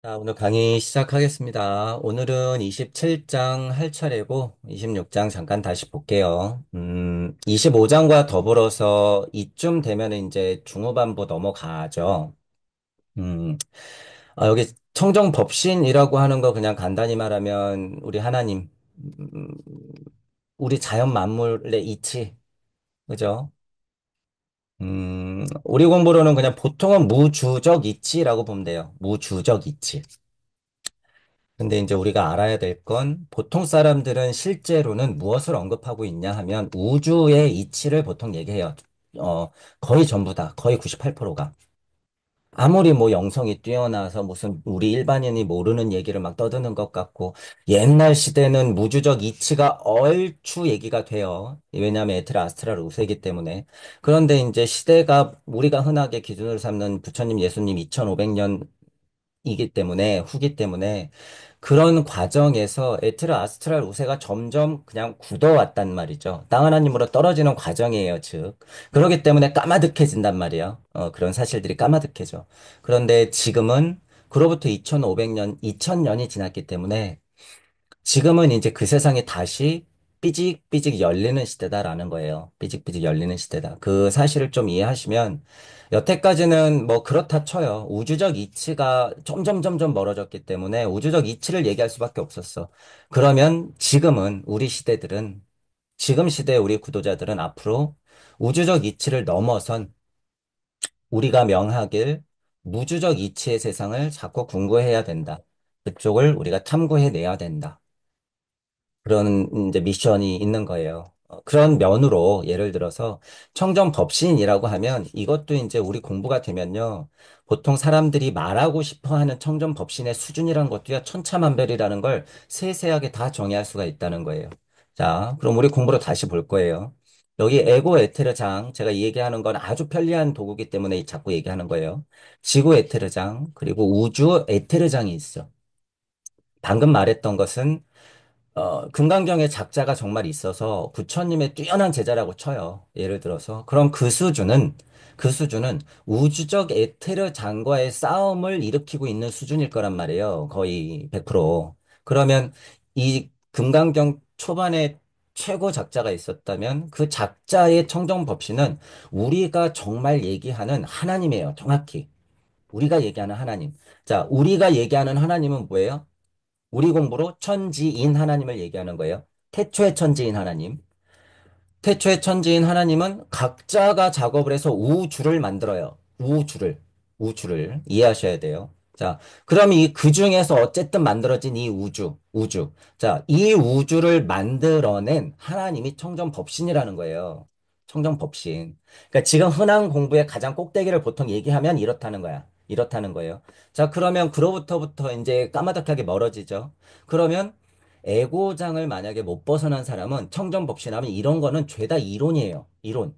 자, 오늘 강의 시작하겠습니다. 오늘은 27장 할 차례고, 26장 잠깐 다시 볼게요. 25장과 더불어서 이쯤 되면 이제 중후반부 넘어가죠. 음, 여기 청정법신이라고 하는 거 그냥 간단히 말하면 우리 하나님, 음, 우리 자연 만물의 이치, 그죠? 우리 공부로는 그냥 보통은 무주적 이치라고 보면 돼요. 무주적 이치. 근데 이제 우리가 알아야 될 건 보통 사람들은 실제로는 무엇을 언급하고 있냐 하면 우주의 이치를 보통 얘기해요. 어, 거의 전부 다, 거의 98%가. 아무리 뭐 영성이 뛰어나서 무슨 우리 일반인이 모르는 얘기를 막 떠드는 것 같고 옛날 시대는 무주적 이치가 얼추 얘기가 돼요. 왜냐하면 에트라 아스트랄 우세이기 때문에. 그런데 이제 시대가 우리가 흔하게 기준으로 삼는 부처님 예수님 2500년 이기 때문에, 후기 때문에, 그런 과정에서 에트라 아스트랄 우세가 점점 그냥 굳어왔단 말이죠. 땅 하나님으로 떨어지는 과정이에요, 즉. 그렇기 때문에 까마득해진단 말이에요. 그런 사실들이 까마득해져. 그런데 지금은, 그로부터 2500년, 2000년이 지났기 때문에, 지금은 이제 그 세상이 다시 삐직삐직 열리는 시대다라는 거예요. 삐직삐직 열리는 시대다. 그 사실을 좀 이해하시면 여태까지는 뭐 그렇다 쳐요. 우주적 이치가 점점 멀어졌기 때문에 우주적 이치를 얘기할 수밖에 없었어. 그러면 지금은 우리 시대들은 지금 시대 우리 구도자들은 앞으로 우주적 이치를 넘어선 우리가 명하길 무주적 이치의 세상을 자꾸 궁구해야 된다. 그쪽을 우리가 탐구해내야 된다. 그런 이제 미션이 있는 거예요. 그런 면으로 예를 들어서 청정법신이라고 하면 이것도 이제 우리 공부가 되면요. 보통 사람들이 말하고 싶어 하는 청정법신의 수준이라는 것도요. 천차만별이라는 걸 세세하게 다 정의할 수가 있다는 거예요. 자, 그럼 우리 공부로 다시 볼 거예요. 여기 에고 에테르장, 제가 이 얘기하는 건 아주 편리한 도구기 때문에 자꾸 얘기하는 거예요. 지구 에테르장, 그리고 우주 에테르장이 있어. 방금 말했던 것은 금강경에 작자가 정말 있어서 부처님의 뛰어난 제자라고 쳐요. 예를 들어서. 그럼 그 수준은 우주적 에테르 장과의 싸움을 일으키고 있는 수준일 거란 말이에요. 거의 100%. 그러면 이 금강경 초반에 최고 작자가 있었다면 그 작자의 청정법신은 우리가 정말 얘기하는 하나님이에요. 정확히. 우리가 얘기하는 하나님. 자, 우리가 얘기하는 하나님은 뭐예요? 우리 공부로 천지인 하나님을 얘기하는 거예요. 태초의 천지인 하나님. 태초의 천지인 하나님은 각자가 작업을 해서 우주를 만들어요. 우주를 이해하셔야 돼요. 자, 그럼 그 중에서 어쨌든 만들어진 이 우주. 자, 이 우주를 만들어낸 하나님이 청정법신이라는 거예요. 청정법신. 그러니까 지금 흔한 공부의 가장 꼭대기를 보통 얘기하면 이렇다는 거야. 이렇다는 거예요. 자, 그러면 그로부터부터 이제 까마득하게 멀어지죠. 그러면 에고장을 만약에 못 벗어난 사람은 청정법신하면 이런 거는 죄다 이론이에요. 이론.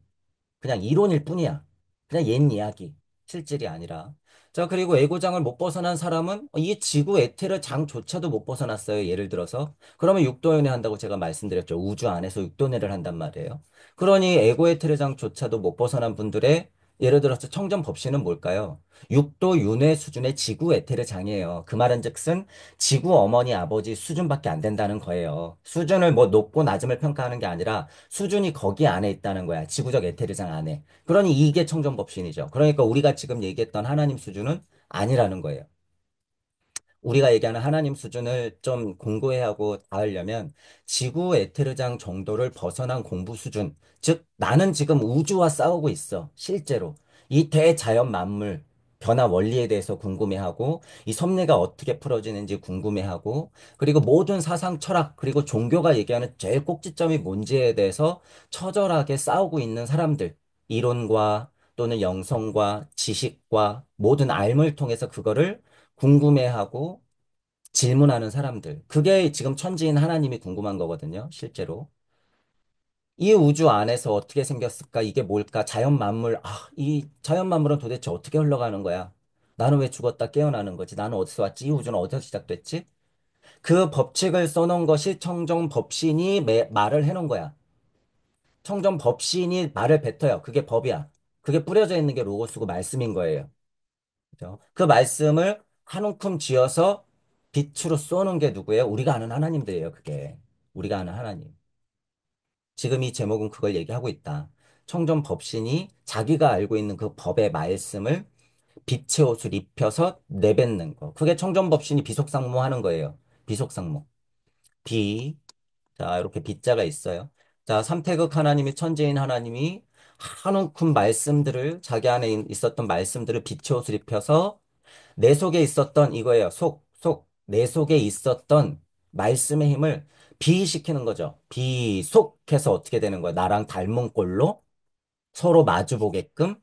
그냥 이론일 뿐이야. 그냥 옛 이야기. 실질이 아니라. 자, 그리고 에고장을 못 벗어난 사람은 이 지구 에테르 장조차도 못 벗어났어요. 예를 들어서. 그러면 육도연애 한다고 제가 말씀드렸죠. 우주 안에서 육도연애를 한단 말이에요. 그러니 에고 에테르 장조차도 못 벗어난 분들의 예를 들어서 청정법신은 뭘까요? 육도 윤회 수준의 지구 에테르 장이에요. 그 말은즉슨 지구 어머니 아버지 수준밖에 안 된다는 거예요. 수준을 뭐 높고 낮음을 평가하는 게 아니라 수준이 거기 안에 있다는 거야. 지구적 에테르장 안에. 그러니 이게 청정법신이죠. 그러니까 우리가 지금 얘기했던 하나님 수준은 아니라는 거예요. 우리가 얘기하는 하나님 수준을 좀 공고히 하고 닿으려면 지구 에테르장 정도를 벗어난 공부 수준, 즉 나는 지금 우주와 싸우고 있어. 실제로 이 대자연 만물 변화 원리에 대해서 궁금해하고 이 섭리가 어떻게 풀어지는지 궁금해하고 그리고 모든 사상 철학 그리고 종교가 얘기하는 제일 꼭지점이 뭔지에 대해서 처절하게 싸우고 있는 사람들 이론과 또는 영성과 지식과 모든 알물 통해서 그거를 궁금해하고 질문하는 사람들. 그게 지금 천지인 하나님이 궁금한 거거든요, 실제로. 이 우주 안에서 어떻게 생겼을까? 이게 뭘까? 자연 만물, 이 자연 만물은 도대체 어떻게 흘러가는 거야? 나는 왜 죽었다 깨어나는 거지? 나는 어디서 왔지? 이 우주는 어디서 시작됐지? 그 법칙을 써놓은 것이 청정법신이 말을 해놓은 거야. 청정법신이 말을 뱉어요. 그게 법이야. 그게 뿌려져 있는 게 로고스고 말씀인 거예요. 그죠? 그 말씀을 한 움큼 쥐어서 빛으로 쏘는 게 누구예요? 우리가 아는 하나님들이에요, 그게. 우리가 아는 하나님. 지금 이 제목은 그걸 얘기하고 있다. 청전 법신이 자기가 알고 있는 그 법의 말씀을 빛의 옷을 입혀서 내뱉는 거. 그게 청전 법신이 비속상모 하는 거예요. 비속상모. 비. 자, 이렇게 빛자가 있어요. 자, 삼태극 하나님이 천재인 하나님이 한 움큼 말씀들을 자기 안에 있었던 말씀들을 빛의 옷을 입혀서 내 속에 있었던 이거예요. 내 속에 있었던 말씀의 힘을 비시키는 거죠. 비속해서 어떻게 되는 거야? 나랑 닮은 꼴로 서로 마주 보게끔.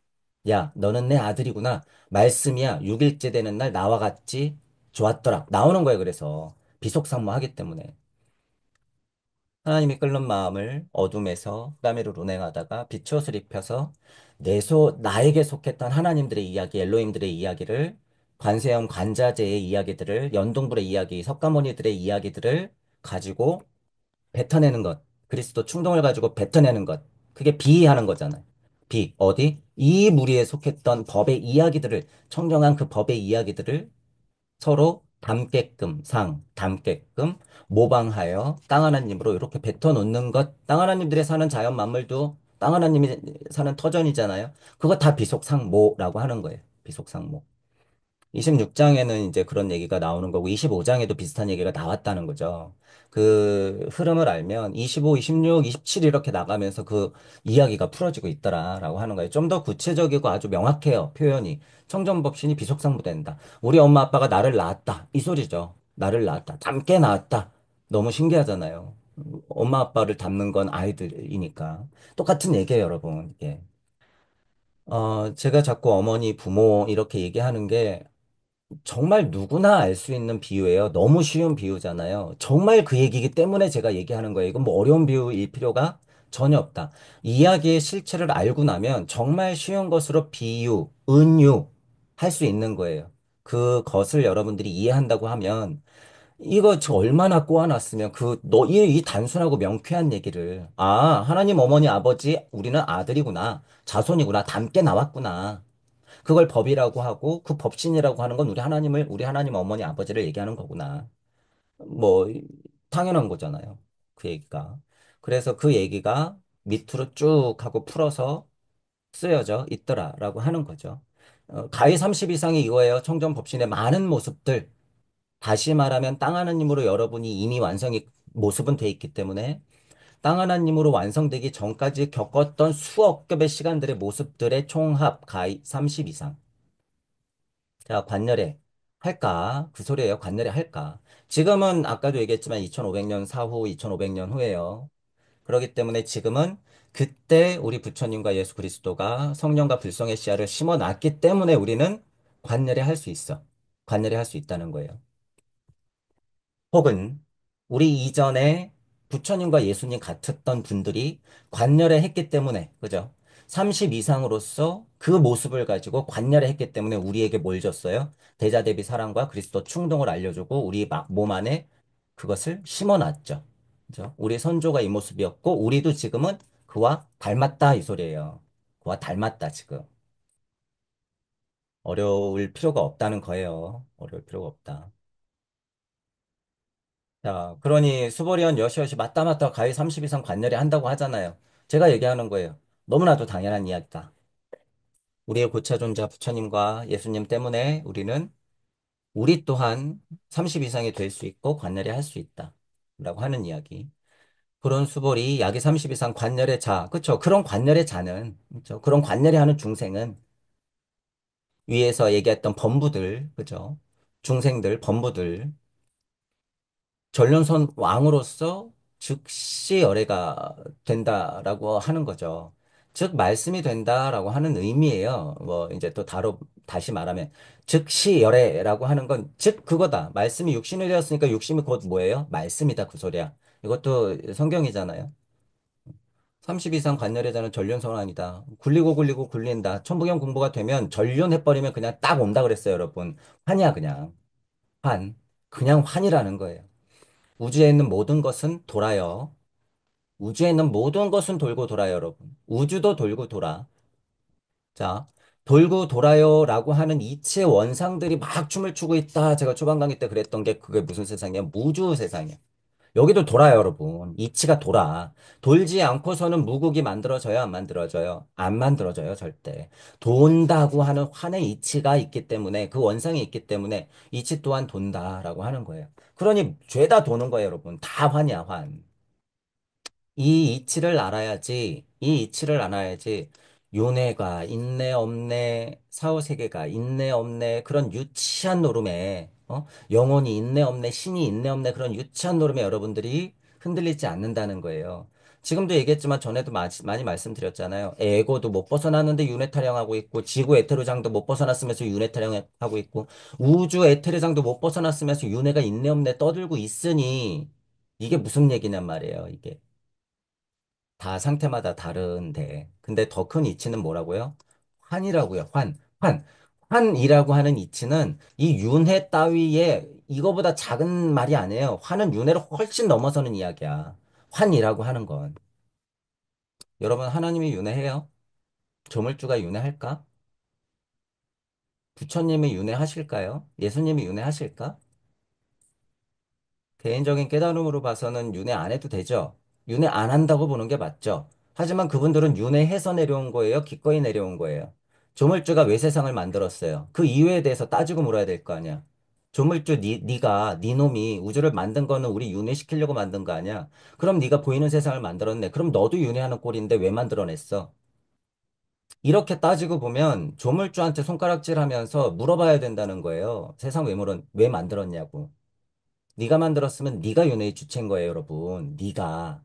야, 너는 내 아들이구나. 말씀이야. 6일째 되는 날 나와 같이 좋았더라. 나오는 거예요. 그래서 비속상모하기 때문에. 하나님이 끓는 마음을 어둠에서 까미로 운행하다가 빛의 옷을 입혀서 나에게 속했던 하나님들의 이야기, 엘로힘들의 이야기를 관세음 관자재의 이야기들을 연동불의 이야기, 석가모니들의 이야기들을 가지고 뱉어내는 것. 그리스도 충동을 가지고 뱉어내는 것. 그게 비하는 거잖아요. 어디? 이 무리에 속했던 법의 이야기들을, 청정한 그 법의 이야기들을 서로 담게끔 모방하여 땅 하나님으로 이렇게 뱉어 놓는 것. 땅 하나님들의 사는 자연 만물도 땅 하나님이 사는 터전이잖아요. 그거 다 비속상모라고 하는 거예요. 비속상모. 26장에는 이제 그런 얘기가 나오는 거고, 25장에도 비슷한 얘기가 나왔다는 거죠. 그 흐름을 알면 25, 26, 27 이렇게 나가면서 그 이야기가 풀어지고 있더라라고 하는 거예요. 좀 더 구체적이고 아주 명확해요. 표현이. 청정법신이 비속상부된다. 우리 엄마 아빠가 나를 낳았다. 이 소리죠. 나를 낳았다. 닮게 낳았다. 너무 신기하잖아요. 엄마 아빠를 닮는 건 아이들이니까. 똑같은 얘기예요, 여러분. 예. 제가 자꾸 어머니, 부모 이렇게 얘기하는 게 정말 누구나 알 수 있는 비유예요. 너무 쉬운 비유잖아요. 정말 그 얘기이기 때문에 제가 얘기하는 거예요. 이건 뭐 어려운 비유일 필요가 전혀 없다. 이야기의 실체를 알고 나면 정말 쉬운 것으로 비유, 은유 할 수 있는 거예요. 그것을 여러분들이 이해한다고 하면 이거 저 얼마나 꼬아놨으면 이 단순하고 명쾌한 얘기를 하나님 어머니 아버지 우리는 아들이구나. 자손이구나. 닮게 나왔구나. 그걸 법이라고 하고 그 법신이라고 하는 건 우리 하나님 어머니 아버지를 얘기하는 거구나. 뭐 당연한 거잖아요. 그 얘기가. 그래서 그 얘기가 밑으로 쭉 하고 풀어서 쓰여져 있더라라고 하는 거죠. 가히 30 이상이 이거예요. 청정 법신의 많은 모습들. 다시 말하면 땅 하나님으로 여러분이 이미 모습은 돼 있기 때문에 땅 하나님으로 완성되기 전까지 겪었던 수억 겹의 시간들의 모습들의 총합 가히 30 이상. 자, 관열에 할까? 그 소리예요. 관열에 할까? 지금은 아까도 얘기했지만 2500년 사후, 2500년 후예요. 그렇기 때문에 지금은 그때 우리 부처님과 예수 그리스도가 성령과 불성의 씨앗을 심어 놨기 때문에 우리는 관열에 할 수 있어. 관열에 할 수 있다는 거예요. 혹은 우리 이전에 부처님과 예수님 같았던 분들이 관열에 했기 때문에, 그죠? 30 이상으로서 그 모습을 가지고 관열에 했기 때문에 우리에게 뭘 줬어요? 대자대비 사랑과 그리스도 충동을 알려주고 우리 몸 안에 그것을 심어놨죠. 그죠? 우리 선조가 이 모습이었고, 우리도 지금은 그와 닮았다, 이 소리예요. 그와 닮았다, 지금. 어려울 필요가 없다는 거예요. 어려울 필요가 없다. 자, 그러니 수보리언 여시여시 맞다 가히 30 이상 관열이 한다고 하잖아요. 제가 얘기하는 거예요. 너무나도 당연한 이야기다. 우리의 고차존자 부처님과 예수님 때문에 우리 또한 30 이상이 될 수 있고 관열이 할 수 있다. 라고 하는 이야기. 그런 수보리 약이 30 이상 관열의 자, 그쵸? 그런 관열의 자는, 그쵸? 그런 관열이 하는 중생은 위에서 얘기했던 범부들, 그죠? 중생들, 범부들, 전륜선 왕으로서 즉시 열애가 된다라고 하는 거죠. 즉, 말씀이 된다라고 하는 의미예요. 뭐, 이제 또 다시 말하면, 즉시 열애라고 하는 건, 즉, 그거다. 말씀이 육신이 되었으니까 육신이 곧 뭐예요? 말씀이다. 그 소리야. 이것도 성경이잖아요. 30 이상 관열애자는 전륜선왕이다. 굴리고 굴린다. 천부경 공부가 되면 전륜해버리면 그냥 딱 온다 그랬어요, 여러분. 환이야, 그냥. 환. 그냥 환이라는 거예요. 우주에 있는 모든 것은 돌아요. 우주에 있는 모든 것은 돌고 돌아요, 여러분. 우주도 돌고 돌아. 자, 돌고 돌아요라고 하는 이치의 원상들이 막 춤을 추고 있다. 제가 초반 강의 때 그랬던 게 그게 무슨 세상이야? 무주 세상이야. 여기도 돌아요, 여러분. 이치가 돌아. 돌지 않고서는 무국이 만들어져요, 안 만들어져요? 안 만들어져요, 절대. 돈다고 하는 환의 이치가 있기 때문에, 그 원상이 있기 때문에, 이치 또한 돈다라고 하는 거예요. 그러니, 죄다 도는 거예요, 여러분. 다 환이야, 환. 이 이치를 알아야지, 이 이치를 알아야지, 윤회가 있네, 없네, 사후세계가 있네, 없네, 그런 유치한 노름에, 영혼이 있네, 없네, 신이 있네, 없네, 그런 유치한 노름에 여러분들이 흔들리지 않는다는 거예요. 지금도 얘기했지만 전에도 많이 말씀드렸잖아요. 에고도 못 벗어났는데 윤회 타령하고 있고, 지구 에테르장도 못 벗어났으면서 윤회 타령하고 있고, 우주 에테르장도 못 벗어났으면서 윤회가 있네, 없네 떠들고 있으니, 이게 무슨 얘기냔 말이에요, 이게. 다 상태마다 다른데. 근데 더 큰 이치는 뭐라고요? 환이라고요. 환. 환. 환이라고 하는 이치는 이 윤회 따위에 이거보다 작은 말이 아니에요. 환은 윤회를 훨씬 넘어서는 이야기야. 환이라고 하는 건. 여러분, 하나님이 윤회해요? 조물주가 윤회할까? 부처님이 윤회하실까요? 예수님이 윤회하실까? 개인적인 깨달음으로 봐서는 윤회 안 해도 되죠. 윤회 안 한다고 보는 게 맞죠. 하지만 그분들은 윤회해서 내려온 거예요. 기꺼이 내려온 거예요. 조물주가 왜 세상을 만들었어요? 그 이유에 대해서 따지고 물어야 될 거 아니야. 조물주 네가 네 놈이 우주를 만든 거는 우리 윤회시키려고 만든 거 아니야? 그럼 네가 보이는 세상을 만들었네. 그럼 너도 윤회하는 꼴인데 왜 만들어냈어? 이렇게 따지고 보면 조물주한테 손가락질하면서 물어봐야 된다는 거예요. 세상 왜 만들었냐고. 네가 만들었으면 네가 윤회의 주체인 거예요, 여러분. 네가.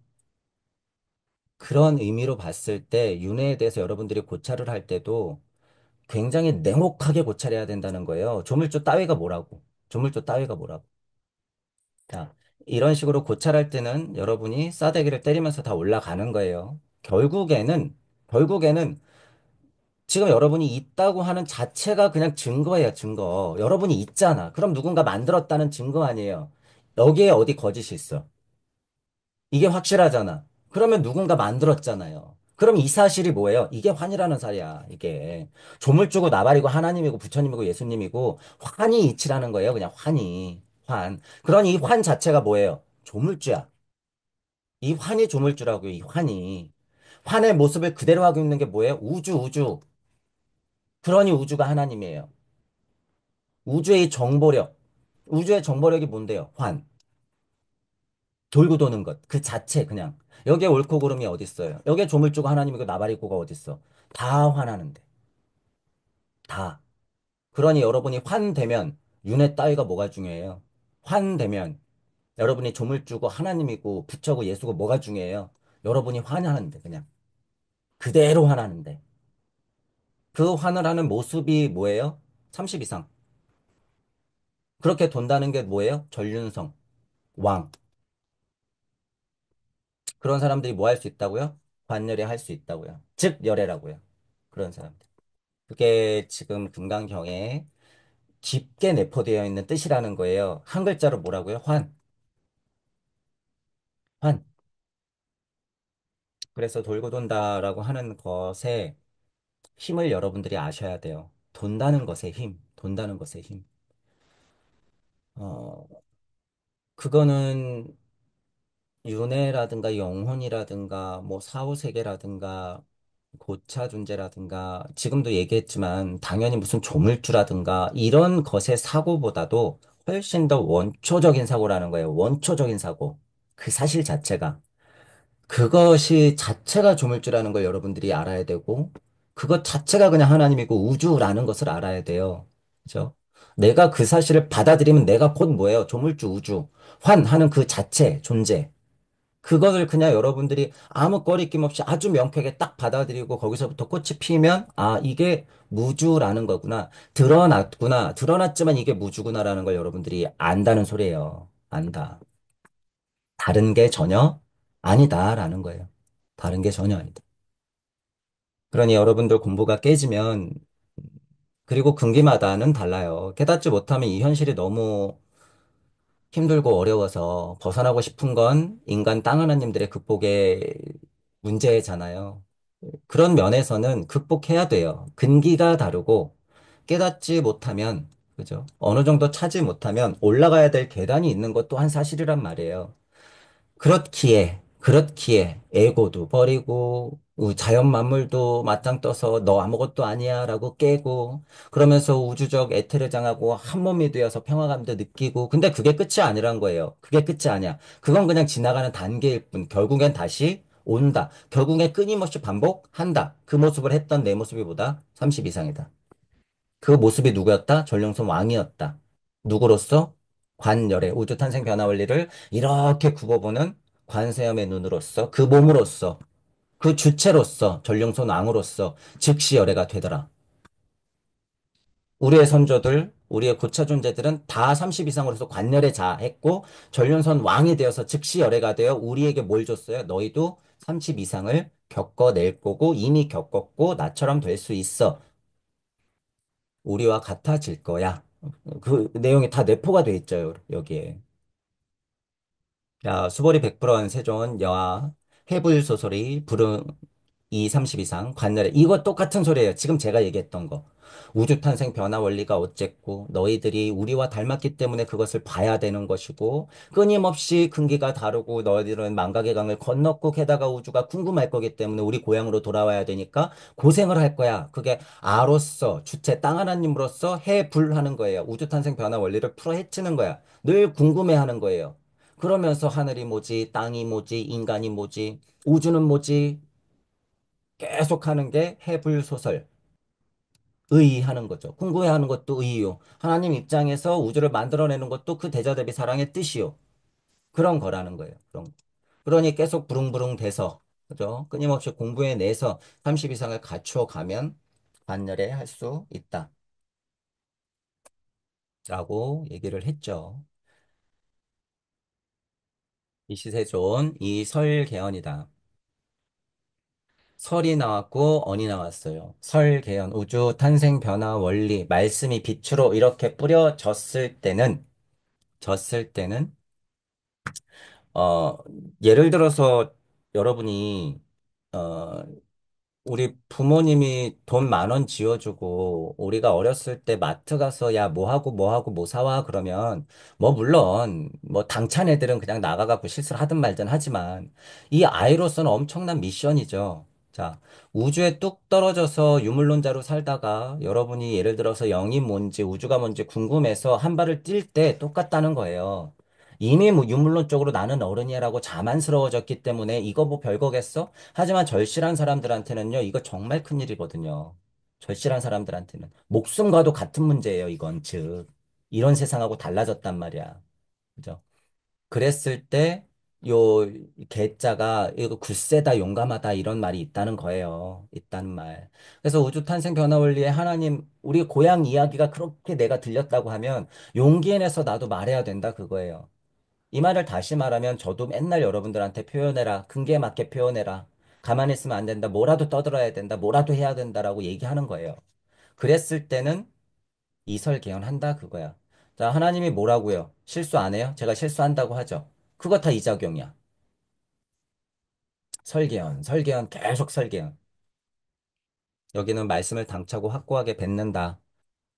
그런 의미로 봤을 때 윤회에 대해서 여러분들이 고찰을 할 때도 굉장히 냉혹하게 고찰해야 된다는 거예요. 조물주 따위가 뭐라고? 조물주 따위가 뭐라고? 자, 이런 식으로 고찰할 때는 여러분이 싸대기를 때리면서 다 올라가는 거예요. 결국에는 지금 여러분이 있다고 하는 자체가 그냥 증거예요, 증거. 여러분이 있잖아. 그럼 누군가 만들었다는 증거 아니에요. 여기에 어디 거짓이 있어? 이게 확실하잖아. 그러면 누군가 만들었잖아요. 그럼 이 사실이 뭐예요? 이게 환이라는 사이야, 이게. 조물주고 나발이고 하나님이고 부처님이고 예수님이고 환이 이치라는 거예요. 그냥 환이. 환. 그러니 이 환 자체가 뭐예요? 조물주야. 이 환이 조물주라고요, 이 환이. 환의 모습을 그대로 하고 있는 게 뭐예요? 우주. 그러니 우주가 하나님이에요. 우주의 정보력. 우주의 정보력이 뭔데요? 환. 돌고 도는 것. 그 자체 그냥. 여기에 옳고 그름이 어디 있어요? 여기에 조물주가 하나님이고 나발이고가 어디 있어? 다 화나는데. 다. 그러니 여러분이 환되면 윤회 따위가 뭐가 중요해요? 환되면 여러분이 조물주고 하나님이고 부처고 예수고 뭐가 중요해요? 여러분이 화나는데 그냥. 그대로 화나는데. 그 환을 하는 모습이 뭐예요? 30 이상. 그렇게 돈다는 게 뭐예요? 전륜성, 왕. 그런 사람들이 뭐 할 수 있다고요? 관열에 할 수 있다고요. 즉 열애라고요. 그런 사람들. 그게 지금 금강경에 깊게 내포되어 있는 뜻이라는 거예요. 한 글자로 뭐라고요? 환. 환. 그래서 돌고 돈다라고 하는 것에 힘을 여러분들이 아셔야 돼요. 돈다는 것의 힘. 돈다는 것의 힘. 어, 그거는 윤회라든가 영혼이라든가 뭐 사후세계라든가 고차 존재라든가 지금도 얘기했지만 당연히 무슨 조물주라든가 이런 것의 사고보다도 훨씬 더 원초적인 사고라는 거예요. 원초적인 사고. 그 사실 자체가. 그것이 자체가 조물주라는 걸 여러분들이 알아야 되고 그것 자체가 그냥 하나님이고 우주라는 것을 알아야 돼요. 그죠? 내가 그 사실을 받아들이면 내가 곧 뭐예요? 조물주 우주. 환하는 그 자체, 존재. 그것을 그냥 여러분들이 아무 꺼리낌 없이 아주 명쾌하게 딱 받아들이고 거기서부터 꽃이 피면 아, 이게 무주라는 거구나. 드러났구나. 드러났지만 이게 무주구나라는 걸 여러분들이 안다는 소리예요. 안다. 다른 게 전혀 아니다라는 거예요. 다른 게 전혀 아니다. 그러니 여러분들 공부가 깨지면 그리고 금기마다는 달라요. 깨닫지 못하면 이 현실이 너무 힘들고 어려워서 벗어나고 싶은 건 인간 땅 하나님들의 극복의 문제잖아요. 그런 면에서는 극복해야 돼요. 근기가 다르고 깨닫지 못하면, 그죠? 어느 정도 차지 못하면 올라가야 될 계단이 있는 것도 한 사실이란 말이에요. 그렇기에 에고도 버리고 자연 만물도 맞짱 떠서 너 아무것도 아니야라고 깨고 그러면서 우주적 에테르장하고 한 몸이 되어서 평화감도 느끼고 근데 그게 끝이 아니란 거예요. 그게 끝이 아니야. 그건 그냥 지나가는 단계일 뿐. 결국엔 다시 온다. 결국엔 끊임없이 반복한다. 그 모습을 했던 내 모습이 보다 30 이상이다. 그 모습이 누구였다? 전령선 왕이었다. 누구로서? 관열의 우주 탄생 변화 원리를 이렇게 굽어보는 관세음의 눈으로서 그 몸으로서 그 주체로서 전령선 왕으로서 즉시 열애가 되더라. 우리의 선조들, 우리의 고차 존재들은 다 30 이상으로서 관열에 자했고 전령선 왕이 되어서 즉시 열애가 되어 우리에게 뭘 줬어요? 너희도 30 이상을 겪어낼 거고 이미 겪었고 나처럼 될 수 있어. 우리와 같아질 거야. 그 내용이 다 내포가 돼 있죠, 여기에. 야, 수벌이 100%한 세존, 여하, 해불소설이 불응 30 이상, 관열에. 이거 똑같은 소리예요. 지금 제가 얘기했던 거. 우주 탄생 변화 원리가 어쨌고, 너희들이 우리와 닮았기 때문에 그것을 봐야 되는 것이고, 끊임없이 근기가 다르고, 너희들은 망각의 강을 건넜고, 게다가 우주가 궁금할 거기 때문에 우리 고향으로 돌아와야 되니까 고생을 할 거야. 그게 아로서, 주체 땅 하나님으로서 해불하는 거예요. 우주 탄생 변화 원리를 풀어 헤치는 거야. 늘 궁금해 하는 거예요. 그러면서 하늘이 뭐지, 땅이 뭐지, 인간이 뭐지, 우주는 뭐지, 계속 하는 게 해불소설. 의의하는 거죠. 궁금해하는 것도 의의요. 하나님 입장에서 우주를 만들어내는 것도 그 대저 대비 사랑의 뜻이요. 그런 거라는 거예요. 그런 거. 그러니 계속 부릉부릉 돼서, 그죠? 끊임없이 공부해내서 30 이상을 갖추어 가면 반열에 할 수 있다. 라고 얘기를 했죠. 이 시세 좋은 이 설계언이다. 설이 나왔고 언이 나왔어요. 설계연, 우주 탄생 변화 원리, 말씀이 빛으로 이렇게 뿌려졌을 때는, 졌을 때는, 어, 예를 들어서 여러분이, 어, 우리 부모님이 돈 10,000원 지어주고, 우리가 어렸을 때 마트 가서, 야, 뭐 하고 뭐 사와? 그러면, 뭐, 물론, 뭐, 당찬 애들은 그냥 나가갖고 실수를 하든 말든 하지만, 이 아이로서는 엄청난 미션이죠. 자, 우주에 뚝 떨어져서 유물론자로 살다가, 여러분이 예를 들어서 영이 뭔지, 우주가 뭔지 궁금해서 한 발을 뛸 때 똑같다는 거예요. 이미 뭐 유물론 쪽으로 나는 어른이라고 자만스러워졌기 때문에 이거 뭐 별거겠어? 하지만 절실한 사람들한테는요, 이거 정말 큰일이거든요. 절실한 사람들한테는. 목숨과도 같은 문제예요, 이건. 즉, 이런 세상하고 달라졌단 말이야. 그죠? 그랬을 때, 요, 개자가, 이거 굳세다, 용감하다, 이런 말이 있다는 거예요. 있다는 말. 그래서 우주 탄생 변화 원리에 하나님, 우리 고향 이야기가 그렇게 내가 들렸다고 하면, 용기 내서 나도 말해야 된다, 그거예요. 이 말을 다시 말하면 저도 맨날 여러분들한테 표현해라. 근기에 맞게 표현해라. 가만히 있으면 안 된다. 뭐라도 떠들어야 된다. 뭐라도 해야 된다라고 얘기하는 거예요. 그랬을 때는 이설개헌한다 그거야. 자, 하나님이 뭐라고요? 실수 안 해요? 제가 실수한다고 하죠. 그거 다 이작용이야. 설개헌, 계속 설개헌. 여기는 말씀을 당차고 확고하게 뱉는다.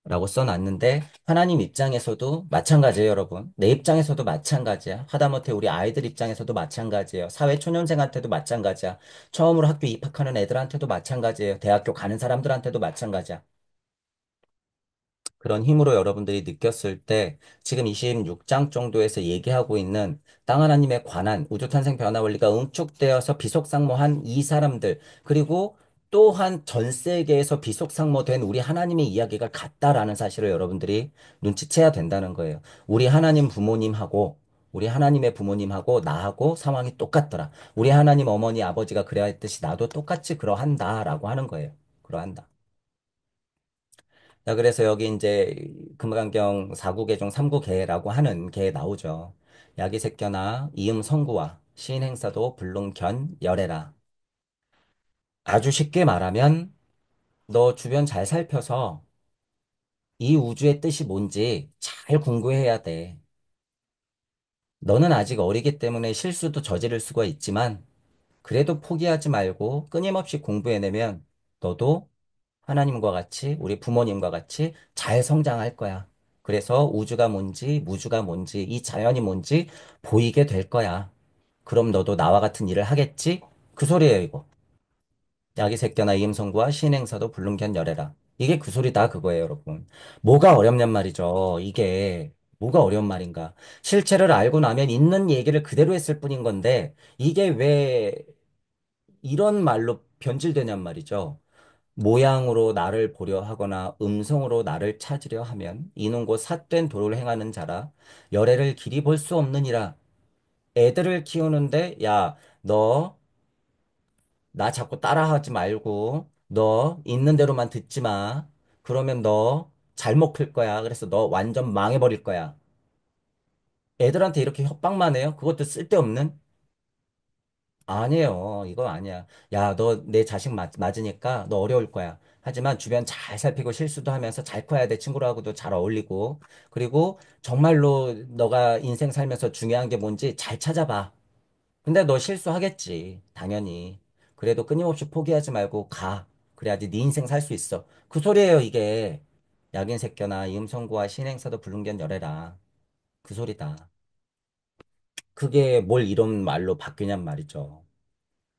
라고 써놨는데 하나님 입장에서도 마찬가지예요, 여러분. 내 입장에서도 마찬가지야. 하다못해 우리 아이들 입장에서도 마찬가지예요. 사회 초년생한테도 마찬가지야. 처음으로 학교 입학하는 애들한테도 마찬가지예요. 대학교 가는 사람들한테도 마찬가지야. 그런 힘으로 여러분들이 느꼈을 때 지금 26장 정도에서 얘기하고 있는 땅 하나님에 관한 우주 탄생 변화 원리가 응축되어서 비속상모한 이 사람들 그리고 또한 전 세계에서 비속상모된 우리 하나님의 이야기가 같다라는 사실을 여러분들이 눈치채야 된다는 거예요. 우리 하나님의 부모님하고 나하고 상황이 똑같더라. 우리 하나님 어머니 아버지가 그래야 했듯이 나도 똑같이 그러한다라고 하는 거예요. 그러한다. 자, 그래서 여기 이제 금강경 4구계 중 3구계라고 하는 게 나오죠. 야기새껴나 이음성구와 시인행사도 불능견 열애라. 아주 쉽게 말하면 너 주변 잘 살펴서 이 우주의 뜻이 뭔지 잘 공부해야 돼. 너는 아직 어리기 때문에 실수도 저지를 수가 있지만 그래도 포기하지 말고 끊임없이 공부해내면 너도 하나님과 같이, 우리 부모님과 같이 잘 성장할 거야. 그래서 우주가 뭔지, 무주가 뭔지, 이 자연이 뭔지 보이게 될 거야. 그럼 너도 나와 같은 일을 하겠지? 그 소리예요, 이거. 야기 새끼나 이음성구와 신행사도 불능견 열애라. 이게 그 소리다, 그거예요, 여러분. 뭐가 어렵냔 말이죠. 이게 뭐가 어려운 말인가. 실체를 알고 나면 있는 얘기를 그대로 했을 뿐인 건데, 이게 왜 이런 말로 변질되냔 말이죠. 모양으로 나를 보려 하거나 음성으로 나를 찾으려 하면 이는 곧 삿된 도를 행하는 자라 열애를 길이 볼 수 없느니라. 애들을 키우는데 야, 너 나 자꾸 따라하지 말고 너 있는 대로만 듣지 마. 그러면 너 잘못 클 거야. 그래서 너 완전 망해버릴 거야. 애들한테 이렇게 협박만 해요? 그것도 쓸데없는? 아니에요. 이거 아니야. 야, 너 내 자식 맞으니까 너 어려울 거야. 하지만 주변 잘 살피고 실수도 하면서 잘 커야 돼. 친구들하고도 잘 어울리고. 그리고 정말로 너가 인생 살면서 중요한 게 뭔지 잘 찾아봐. 근데 너 실수하겠지. 당연히. 그래도 끊임없이 포기하지 말고 가. 그래야지 네 인생 살 수 있어. 그 소리예요, 이게. 약인 새껴나 이음성구와 신행사도 불능견 열애라. 그 소리다. 그게 뭘 이런 말로 바뀌냔 말이죠.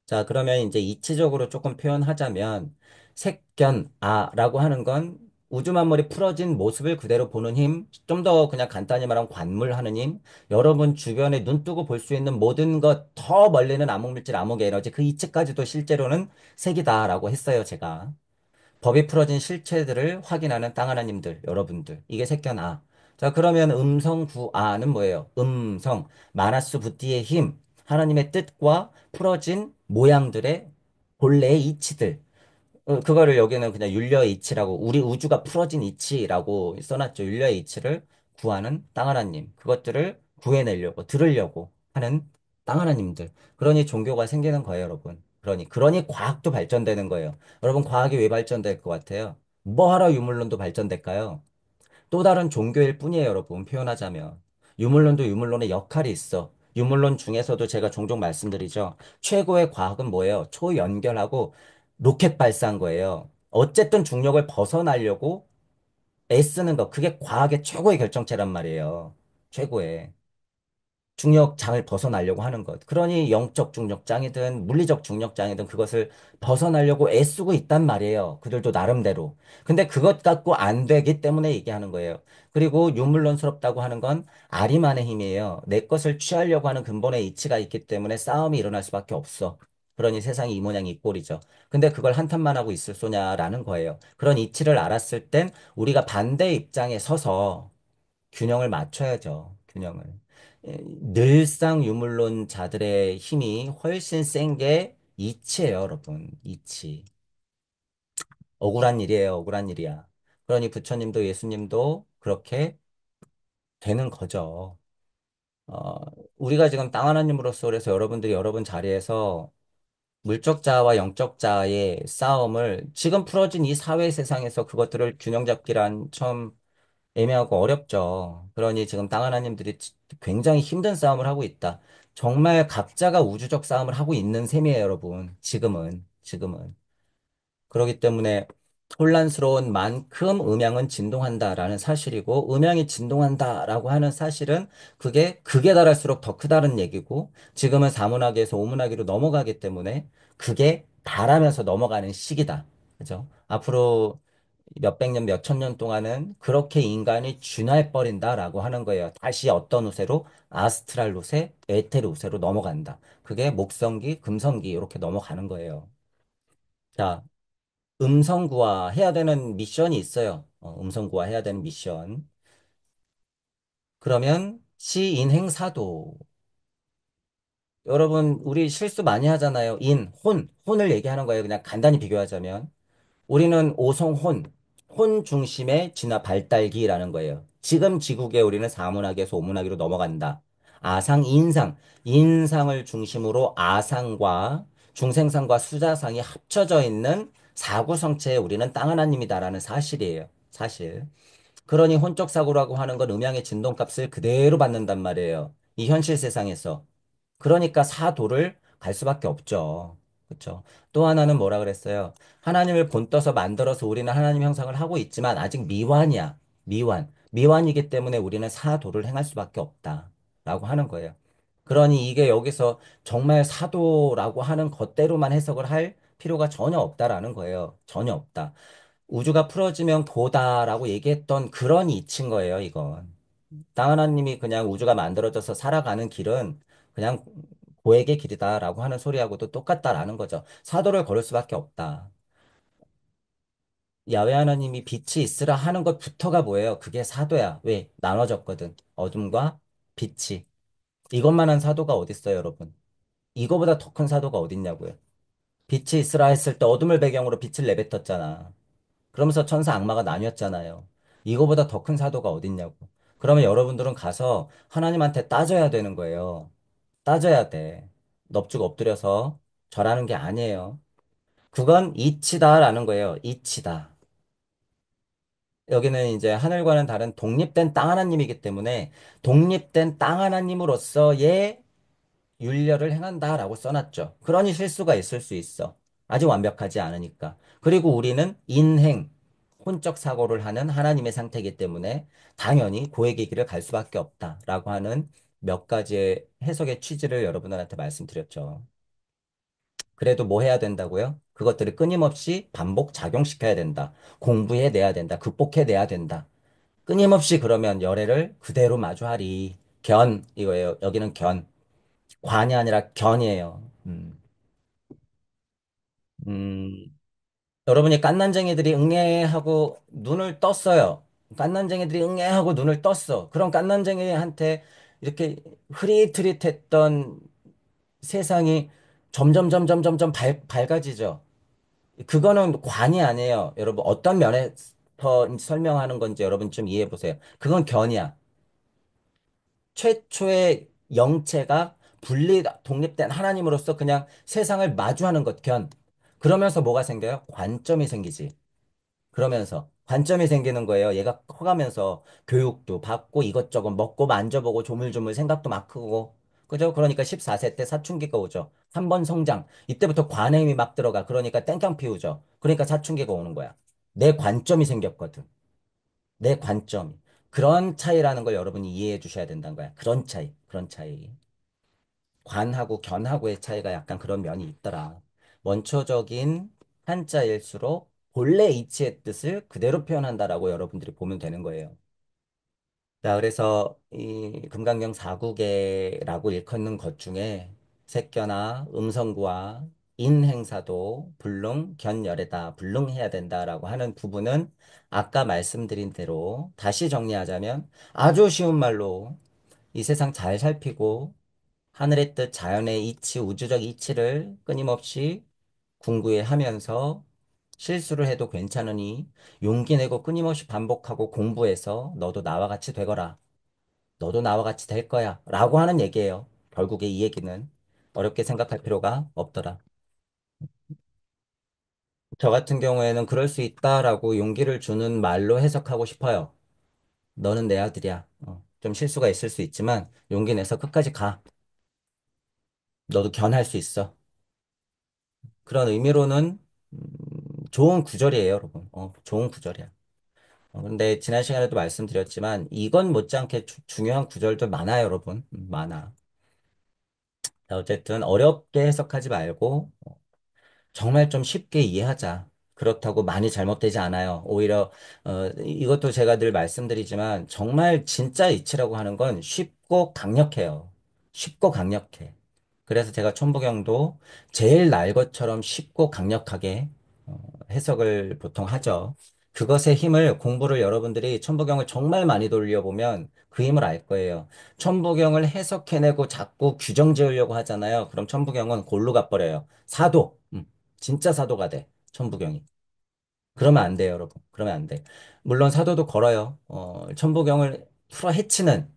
자, 그러면 이제 이치적으로 조금 표현하자면, 색견아라고 하는 건 우주 만물이 풀어진 모습을 그대로 보는 힘, 좀 더 그냥 간단히 말하면 관물하는 힘, 여러분 주변에 눈 뜨고 볼 수 있는 모든 것, 더 멀리는 암흑물질, 암흑 에너지, 그 이치까지도 실제로는 색이다라고 했어요, 제가. 법이 풀어진 실체들을 확인하는 땅 하나님들, 여러분들. 이게 색견아. 자, 그러면 음성구아는 뭐예요? 음성, 마나스 부띠의 힘, 하나님의 뜻과 풀어진 모양들의 본래의 이치들. 그거를 여기는 그냥 율려의 이치라고, 우리 우주가 풀어진 이치라고 써놨죠. 율려의 이치를 구하는 땅 하나님. 그것들을 구해내려고, 들으려고 하는 땅 하나님들. 그러니 종교가 생기는 거예요, 여러분. 그러니 과학도 발전되는 거예요. 여러분, 과학이 왜 발전될 것 같아요? 뭐하러 유물론도 발전될까요? 또 다른 종교일 뿐이에요, 여러분. 표현하자면. 유물론도 유물론의 역할이 있어. 유물론 중에서도 제가 종종 말씀드리죠. 최고의 과학은 뭐예요? 초연결하고 로켓 발사한 거예요. 어쨌든 중력을 벗어나려고 애쓰는 거. 그게 과학의 최고의 결정체란 말이에요. 최고의. 중력장을 벗어나려고 하는 것. 그러니 영적 중력장이든 물리적 중력장이든 그것을 벗어나려고 애쓰고 있단 말이에요. 그들도 나름대로. 근데 그것 갖고 안 되기 때문에 얘기하는 거예요. 그리고 유물론스럽다고 하는 건 아리만의 힘이에요. 내 것을 취하려고 하는 근본의 이치가 있기 때문에 싸움이 일어날 수밖에 없어. 그러니 세상이 이 모양이 이 꼴이죠. 근데 그걸 한탄만 하고 있을 소냐라는 거예요. 그런 이치를 알았을 땐 우리가 반대 입장에 서서 균형을 맞춰야죠. 균형을. 늘상 유물론자들의 힘이 훨씬 센 게 이치예요, 여러분. 이치. 억울한 일이에요, 억울한 일이야. 그러니 부처님도 예수님도 그렇게 되는 거죠. 어, 우리가 지금 땅 하나님으로서 그래서 여러분들이 여러분 자리에서 물적 자아와 영적 자아의 싸움을 지금 풀어진 이 사회 세상에서 그것들을 균형 잡기란 참 애매하고 어렵죠. 그러니 지금 땅 하나님들이 굉장히 힘든 싸움을 하고 있다. 정말 각자가 우주적 싸움을 하고 있는 셈이에요, 여러분. 지금은. 그렇기 때문에 혼란스러운 만큼 음양은 진동한다라는 사실이고, 음양이 진동한다라고 하는 사실은 그게 극에 달할수록 더 크다는 얘기고, 지금은 사문학에서 오문학으로 넘어가기 때문에 그게 달하면서 넘어가는 시기다. 그죠? 앞으로 몇백 년, 몇천 년 동안은 그렇게 인간이 준할 버린다라고 하는 거예요. 다시 어떤 우세로? 아스트랄 우세, 에테르 우세로 넘어간다. 그게 목성기, 금성기 이렇게 넘어가는 거예요. 자, 음성구화 해야 되는 미션이 있어요. 음성구화 해야 되는 미션. 그러면 시인행사도. 여러분, 우리 실수 많이 하잖아요. 혼을 얘기하는 거예요. 그냥 간단히 비교하자면. 우리는 오성혼, 혼 중심의 진화 발달기라는 거예요. 지금 지국에 우리는 사문학에서 오문학으로 넘어간다. 아상, 인상, 인상을 중심으로 아상과 중생상과 수자상이 합쳐져 있는 사구성체에 우리는 땅 하나님이다라는 사실이에요. 사실. 그러니 혼적 사고라고 하는 건 음양의 진동값을 그대로 받는단 말이에요. 이 현실 세상에서. 그러니까 사도를 갈 수밖에 없죠. 그렇죠? 또 하나는 뭐라 그랬어요? 하나님을 본떠서 만들어서 우리는 하나님 형상을 하고 있지만 아직 미완이야. 미완. 미완이기 때문에 우리는 사도를 행할 수밖에 없다. 라고 하는 거예요. 그러니 이게 여기서 정말 사도라고 하는 것대로만 해석을 할 필요가 전혀 없다라는 거예요. 전혀 없다. 우주가 풀어지면 고다라고 얘기했던 그런 이치인 거예요, 이건. 땅 하나님이 그냥 우주가 만들어져서 살아가는 길은 그냥 고액의 길이다라고 하는 소리하고도 똑같다라는 거죠. 사도를 걸을 수밖에 없다. 야훼 하나님이 빛이 있으라 하는 것부터가 뭐예요? 그게 사도야. 왜? 나눠졌거든. 어둠과 빛이. 이것만한 사도가 어딨어요, 여러분? 이거보다 더 큰 사도가 어딨냐고요? 빛이 있으라 했을 때 어둠을 배경으로 빛을 내뱉었잖아. 그러면서 천사 악마가 나뉘었잖아요. 이거보다 더 큰 사도가 어딨냐고. 그러면 여러분들은 가서 하나님한테 따져야 되는 거예요. 따져야 돼. 넙죽 엎드려서 절하는 게 아니에요. 그건 이치다라는 거예요. 이치다. 여기는 이제 하늘과는 다른 독립된 땅 하나님이기 때문에 독립된 땅 하나님으로서의 윤례를 행한다라고 써놨죠. 그러니 실수가 있을 수 있어. 아직 완벽하지 않으니까. 그리고 우리는 인행, 혼적 사고를 하는 하나님의 상태이기 때문에 당연히 고액의 길을 갈 수밖에 없다라고 하는 몇 가지의 해석의 취지를 여러분들한테 말씀드렸죠. 그래도 뭐 해야 된다고요? 그것들을 끊임없이 반복 작용시켜야 된다. 공부해내야 된다. 극복해내야 된다. 끊임없이 그러면 열애를 그대로 마주하리. 견, 이거예요. 여기는 견. 관이 아니라 견이에요. 음, 여러분이 깐난쟁이들이 응애하고 눈을 떴어요. 깐난쟁이들이 응애하고 눈을 떴어. 그럼 깐난쟁이한테 이렇게 흐릿흐릿했던 세상이 점점 밝아지죠. 그거는 관이 아니에요. 여러분, 어떤 면에서 설명하는 건지 여러분 좀 이해해 보세요. 그건 견이야. 최초의 영체가 독립된 하나님으로서 그냥 세상을 마주하는 것, 견. 그러면서 뭐가 생겨요? 관점이 생기지. 그러면서 관점이 생기는 거예요. 얘가 커가면서 교육도 받고 이것저것 먹고 만져보고 조물조물 생각도 막 크고. 그죠? 그러니까 14세 때 사춘기가 오죠. 한 번 성장. 이때부터 관의 힘이 막 들어가. 그러니까 땡깡 피우죠. 그러니까 사춘기가 오는 거야. 내 관점이 생겼거든. 내 관점이. 그런 차이라는 걸 여러분이 이해해 주셔야 된다는 거야. 그런 차이. 그런 차이. 관하고 견하고의 차이가 약간 그런 면이 있더라. 원초적인 한자일수록 본래 이치의 뜻을 그대로 표현한다라고 여러분들이 보면 되는 거예요. 자, 그래서 이 금강경 4국에라고 일컫는 것 중에 색견화, 음성구와 인행사도 불능, 견열에다 불능해야 된다라고 하는 부분은 아까 말씀드린 대로 다시 정리하자면 아주 쉬운 말로 이 세상 잘 살피고 하늘의 뜻, 자연의 이치, 우주적 이치를 끊임없이 궁구해 하면서 실수를 해도 괜찮으니 용기 내고 끊임없이 반복하고 공부해서 너도 나와 같이 되거라. 너도 나와 같이 될 거야. 라고 하는 얘기예요. 결국에 이 얘기는 어렵게 생각할 필요가 없더라. 저 같은 경우에는 그럴 수 있다라고 용기를 주는 말로 해석하고 싶어요. 너는 내 아들이야. 좀 실수가 있을 수 있지만 용기 내서 끝까지 가. 너도 견할 수 있어. 그런 의미로는 좋은 구절이에요, 여러분. 좋은 구절이야. 근데 지난 시간에도 말씀드렸지만 이건 못지않게 중요한 구절도 많아요, 여러분. 많아. 자, 어쨌든 어렵게 해석하지 말고 정말 좀 쉽게 이해하자. 그렇다고 많이 잘못되지 않아요. 오히려 이것도 제가 늘 말씀드리지만 정말 진짜 이치라고 하는 건 쉽고 강력해요. 쉽고 강력해. 그래서 제가 천부경도 제일 날 것처럼 쉽고 강력하게 해석을 보통 하죠. 그것의 힘을 공부를 여러분들이 천부경을 정말 많이 돌려보면 그 힘을 알 거예요. 천부경을 해석해내고 자꾸 규정 지으려고 하잖아요. 그럼 천부경은 골로 가버려요. 사도. 진짜 사도가 돼. 천부경이. 그러면 안 돼요, 여러분. 그러면 안 돼. 물론 사도도 걸어요. 천부경을 풀어 헤치는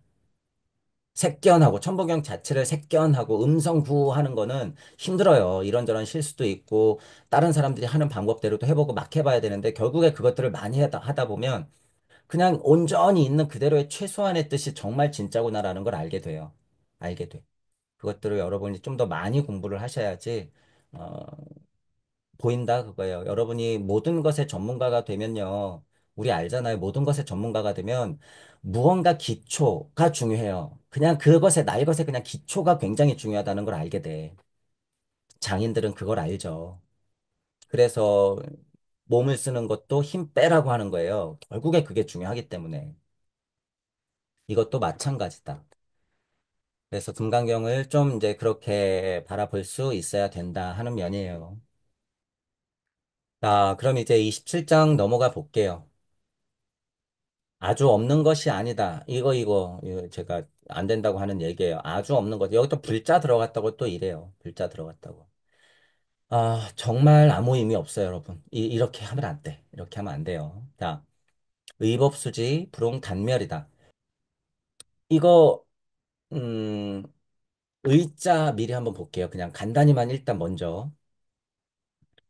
색견하고 천부경 자체를 색견하고 음성 구호하는 거는 힘들어요. 이런저런 실수도 있고 다른 사람들이 하는 방법대로도 해보고 막 해봐야 되는데 결국에 그것들을 많이 하다 보면 그냥 온전히 있는 그대로의 최소한의 뜻이 정말 진짜구나라는 걸 알게 돼요. 알게 돼. 그것들을 여러분이 좀 더 많이 공부를 하셔야지, 어, 보인다 그거예요. 여러분이 모든 것의 전문가가 되면요. 우리 알잖아요. 모든 것의 전문가가 되면 무언가 기초가 중요해요. 그냥 그것에, 나의 것에 그냥 기초가 굉장히 중요하다는 걸 알게 돼. 장인들은 그걸 알죠. 그래서 몸을 쓰는 것도 힘 빼라고 하는 거예요. 결국에 그게 중요하기 때문에. 이것도 마찬가지다. 그래서 금강경을 좀 이제 그렇게 바라볼 수 있어야 된다 하는 면이에요. 자, 그럼 이제 27장 넘어가 볼게요. 아주 없는 것이 아니다. 이거 제가 안 된다고 하는 얘기예요. 아주 없는 것. 여기 또 불자 들어갔다고 또 이래요. 불자 들어갔다고. 아, 정말 아무 의미 없어요, 여러분. 이렇게 하면 안 돼. 이렇게 하면 안 돼요. 자, 의법수지, 불응단멸이다. 이거, 음, 의자 미리 한번 볼게요. 그냥 간단히만 일단 먼저.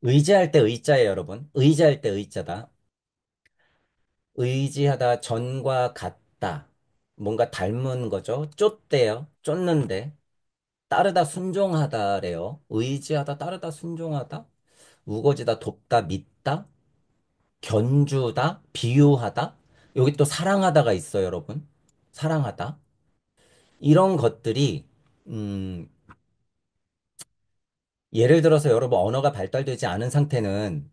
의지할 때 의자예요, 여러분. 의지할 때 의자다. 의지하다 전과 같다. 뭔가 닮은 거죠. 쫓대요. 쫓는데. 따르다 순종하다래요. 의지하다 따르다 순종하다. 우거지다 돕다 믿다. 견주다 비유하다. 여기 또 사랑하다가 있어요, 여러분. 사랑하다. 이런 것들이 음, 예를 들어서 여러분 언어가 발달되지 않은 상태는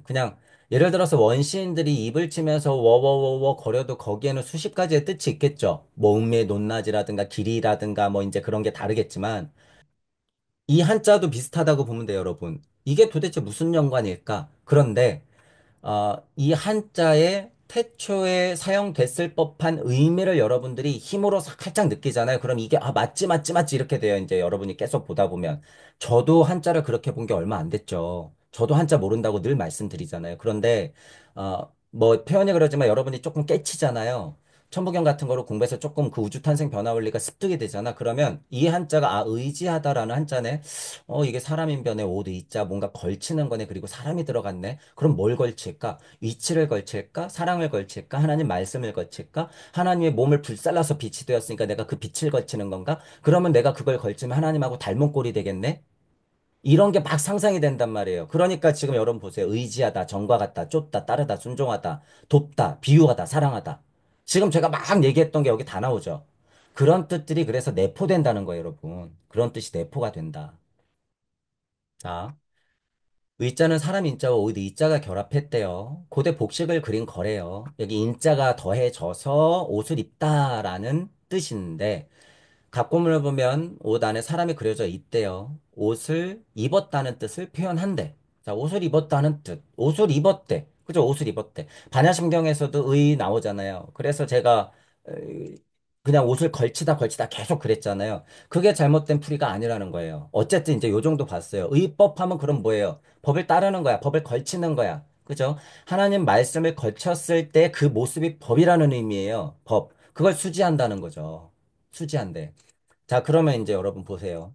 그냥 예를 들어서 원시인들이 입을 치면서 워워워워 거려도 거기에는 수십 가지의 뜻이 있겠죠. 뭐 음의 높낮이라든가 길이라든가 뭐 이제 그런 게 다르겠지만 이 한자도 비슷하다고 보면 돼요, 여러분. 이게 도대체 무슨 연관일까? 그런데 이 한자에 태초에 사용됐을 법한 의미를 여러분들이 힘으로 살짝 느끼잖아요. 그럼 이게 맞지 맞지 맞지 이렇게 돼요. 이제 여러분이 계속 보다 보면 저도 한자를 그렇게 본 게 얼마 안 됐죠. 저도 한자 모른다고 늘 말씀드리잖아요. 그런데 뭐 표현이 그러지만 여러분이 조금 깨치잖아요. 천부경 같은 거로 공부해서 조금 그 우주 탄생 변화 원리가 습득이 되잖아. 그러면 이 한자가 의지하다라는 한자네. 이게 사람인변에 옷 의자 뭔가 걸치는 거네. 그리고 사람이 들어갔네. 그럼 뭘 걸칠까? 위치를 걸칠까? 사랑을 걸칠까? 하나님 말씀을 걸칠까? 하나님의 몸을 불살라서 빛이 되었으니까 내가 그 빛을 걸치는 건가? 그러면 내가 그걸 걸치면 하나님하고 닮은 꼴이 되겠네? 이런 게 막 상상이 된단 말이에요. 그러니까 지금 여러분 보세요. 의지하다, 정과 같다, 쫓다, 따르다, 순종하다, 돕다, 비유하다, 사랑하다. 지금 제가 막 얘기했던 게 여기 다 나오죠. 그런 뜻들이 그래서 내포된다는 거예요, 여러분. 그런 뜻이 내포가 된다. 자. 의자는 사람 인자와 오의 이자가 결합했대요. 고대 복식을 그린 거래요. 여기 인자가 더해져서 옷을 입다라는 뜻인데 각고문을 보면 옷 안에 사람이 그려져 있대요. 옷을 입었다는 뜻을 표현한대. 자, 옷을 입었다는 뜻. 옷을 입었대. 그죠? 옷을 입었대. 반야심경에서도 의 나오잖아요. 그래서 제가 어, 그냥 옷을 걸치다 걸치다 계속 그랬잖아요. 그게 잘못된 풀이가 아니라는 거예요. 어쨌든 이제 요 정도 봤어요. 의법하면 그럼 뭐예요? 법을 따르는 거야. 법을 걸치는 거야. 그죠? 하나님 말씀을 걸쳤을 때 그 모습이 법이라는 의미예요. 법. 그걸 수지한다는 거죠. 수지한대. 자, 그러면 이제 여러분 보세요.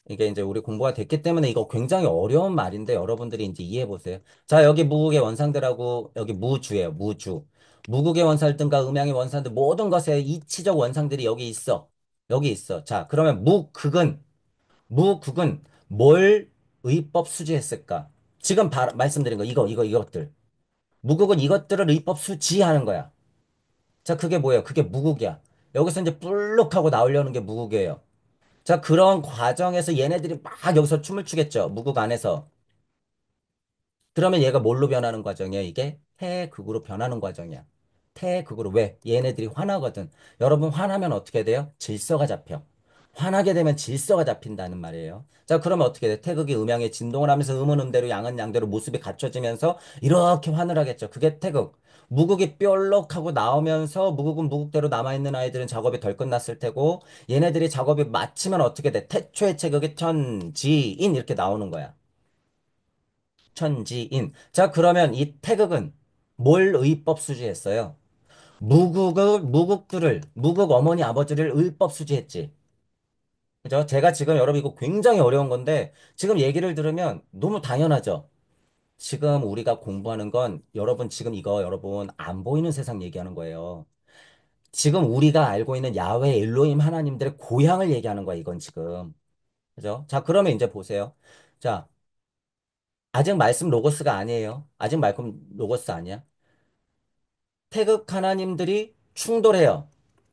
이게 이제 우리 공부가 됐기 때문에 이거 굉장히 어려운 말인데 여러분들이 이제 이해해 보세요. 자, 여기 무국의 원상들하고 여기 무주예요. 무주. 무국의 원상들과 음양의 원상들 모든 것의 이치적 원상들이 여기 있어. 여기 있어. 자, 그러면 무국은 뭘 의법 수지했을까? 지금 말씀드린 거 이것들. 무국은 이것들을 의법 수지하는 거야. 자, 그게 뭐예요? 그게 무국이야. 여기서 이제 볼록하고 나오려는 게 무국이에요. 자, 그런 과정에서 얘네들이 막 여기서 춤을 추겠죠. 무국 안에서. 그러면 얘가 뭘로 변하는 과정이야? 이게 태극으로 변하는 과정이야. 태극으로. 왜? 얘네들이 화나거든. 여러분 화나면 어떻게 돼요? 질서가 잡혀. 화나게 되면 질서가 잡힌다는 말이에요. 자, 그러면 어떻게 돼? 태극이 음양에 진동을 하면서 음은 음대로 양은 양대로 모습이 갖춰지면서 이렇게 환을 하겠죠. 그게 태극. 무국이 뾰록하고 나오면서 무국은 무국대로 남아있는 아이들은 작업이 덜 끝났을 테고 얘네들이 작업이 마치면 어떻게 돼? 태초의 태극이 천지인 이렇게 나오는 거야. 천지인. 자, 그러면 이 태극은 뭘 의법 수지했어요? 무국 어머니 아버지를 의법 수지했지. 그죠? 제가 지금 여러분 이거 굉장히 어려운 건데 지금 얘기를 들으면 너무 당연하죠? 지금 우리가 공부하는 건 여러분 지금 이거 여러분 안 보이는 세상 얘기하는 거예요. 지금 우리가 알고 있는 야훼 엘로힘 하나님들의 고향을 얘기하는 거야, 이건 지금. 그죠? 자, 그러면 이제 보세요. 자, 아직 말씀 로고스가 아니에요. 아직 말씀 로고스 아니야. 태극 하나님들이 충돌해요.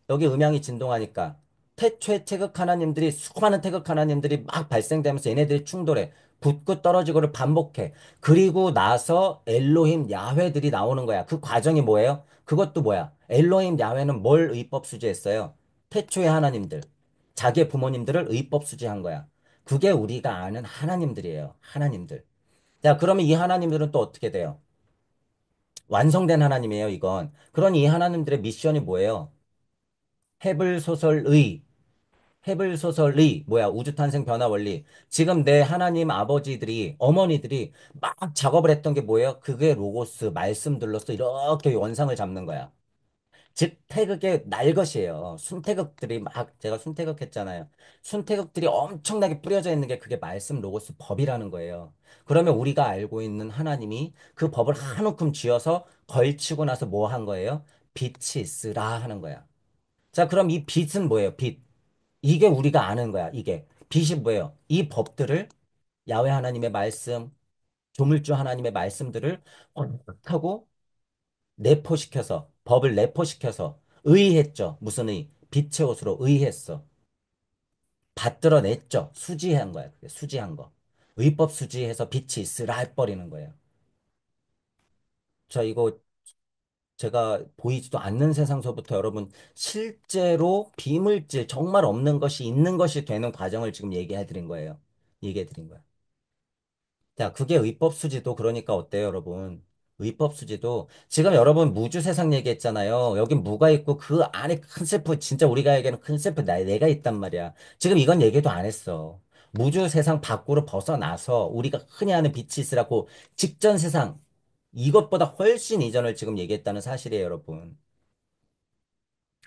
여기 음향이 진동하니까. 태초에 태극 하나님들이, 수많은 태극 하나님들이 막 발생되면서 얘네들이 충돌해. 붙고 떨어지고를 반복해. 그리고 나서 엘로힘 야훼들이 나오는 거야. 그 과정이 뭐예요? 그것도 뭐야? 엘로힘 야훼는 뭘 의법 수지했어요? 태초의 하나님들. 자기의 부모님들을 의법 수지한 거야. 그게 우리가 아는 하나님들이에요. 하나님들. 자, 그러면 이 하나님들은 또 어떻게 돼요? 완성된 하나님이에요, 이건. 그러니 이 하나님들의 미션이 뭐예요? 해불소설의, 해불소설의, 뭐야, 우주탄생 변화 원리. 지금 내 하나님 아버지들이, 어머니들이 막 작업을 했던 게 뭐예요? 그게 로고스, 말씀들로서 이렇게 원상을 잡는 거야. 즉, 태극의 날 것이에요. 순태극들이 막, 제가 순태극 했잖아요. 순태극들이 엄청나게 뿌려져 있는 게 그게 말씀, 로고스, 법이라는 거예요. 그러면 우리가 알고 있는 하나님이 그 법을 한 움큼 쥐어서 걸치고 나서 뭐 한 거예요? 빛이 있으라 하는 거야. 자, 그럼 이 빛은 뭐예요? 빛. 이게 우리가 아는 거야, 이게. 빛이 뭐예요? 이 법들을 야훼 하나님의 말씀, 조물주 하나님의 말씀들을 하고 내포시켜서 법을 내포시켜서 의했죠. 무슨 의? 빛의 옷으로 의했어. 받들어냈죠. 수지한 거야. 그게 수지한 거. 의법 수지해서 빛이 있으라 해버리는 거예요. 자, 이거 제가 보이지도 않는 세상서부터 여러분 실제로 비물질 정말 없는 것이 있는 것이 되는 과정을 지금 얘기해 드린 거예요. 얘기해 드린 거예요. 자, 그게 의법수지도 그러니까 어때요, 여러분? 의법수지도 지금 여러분 무주 세상 얘기했잖아요. 여긴 무가 있고 그 안에 큰 셀프 진짜 우리가 얘기하는 큰 셀프 내가 있단 말이야. 지금 이건 얘기도 안 했어. 무주 세상 밖으로 벗어나서 우리가 흔히 아는 빛이 있으라고 직전 세상 이것보다 훨씬 이전을 지금 얘기했다는 사실이에요, 여러분.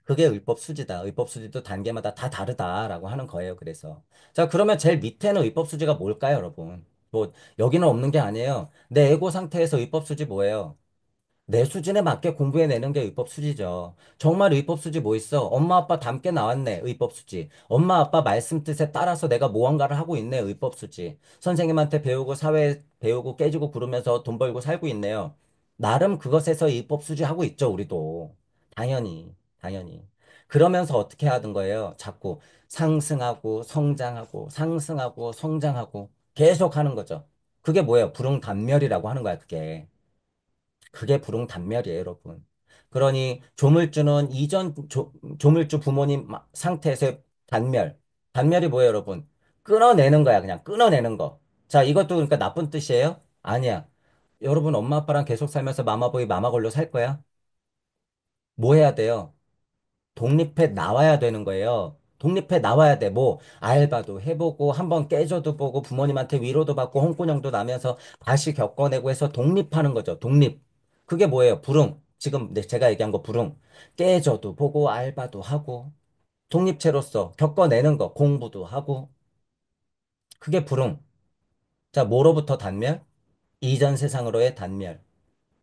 그게 의법수지다. 의법수지도 단계마다 다 다르다라고 하는 거예요. 그래서. 자, 그러면 제일 밑에는 의법수지가 뭘까요, 여러분? 뭐, 여기는 없는 게 아니에요. 내 에고 상태에서 의법수지 뭐예요? 내 수준에 맞게 공부해내는 게 의법수지죠. 정말 의법수지 뭐 있어? 엄마 아빠 닮게 나왔네. 의법수지. 엄마 아빠 말씀 뜻에 따라서 내가 무언가를 하고 있네. 의법수지. 선생님한테 배우고 사회 배우고 깨지고 구르면서 돈 벌고 살고 있네요. 나름 그것에서 의법수지 하고 있죠. 우리도. 당연히. 당연히. 그러면서 어떻게 하던 거예요? 자꾸 상승하고 성장하고 상승하고 성장하고 계속 하는 거죠. 그게 뭐예요? 불응단멸이라고 하는 거야, 그게. 그게 불응단멸이에요, 여러분. 그러니 조물주는 이전 조물주 부모님 상태에서의 단멸. 단멸이 뭐예요, 여러분? 끊어내는 거야, 그냥 끊어내는 거. 자, 이것도 그러니까 나쁜 뜻이에요? 아니야. 여러분 엄마 아빠랑 계속 살면서 마마보이 마마걸로 살 거야? 뭐 해야 돼요? 독립해 나와야 되는 거예요. 독립해 나와야 돼. 뭐 알바도 해보고 한번 깨져도 보고 부모님한테 위로도 받고 홍군형도 나면서 다시 겪어내고 해서 독립하는 거죠. 독립. 그게 뭐예요? 불응. 지금 제가 얘기한 거 불응. 깨져도 보고 알바도 하고 독립체로서 겪어내는 거 공부도 하고 그게 불응. 자, 뭐로부터 단멸? 이전 세상으로의 단멸.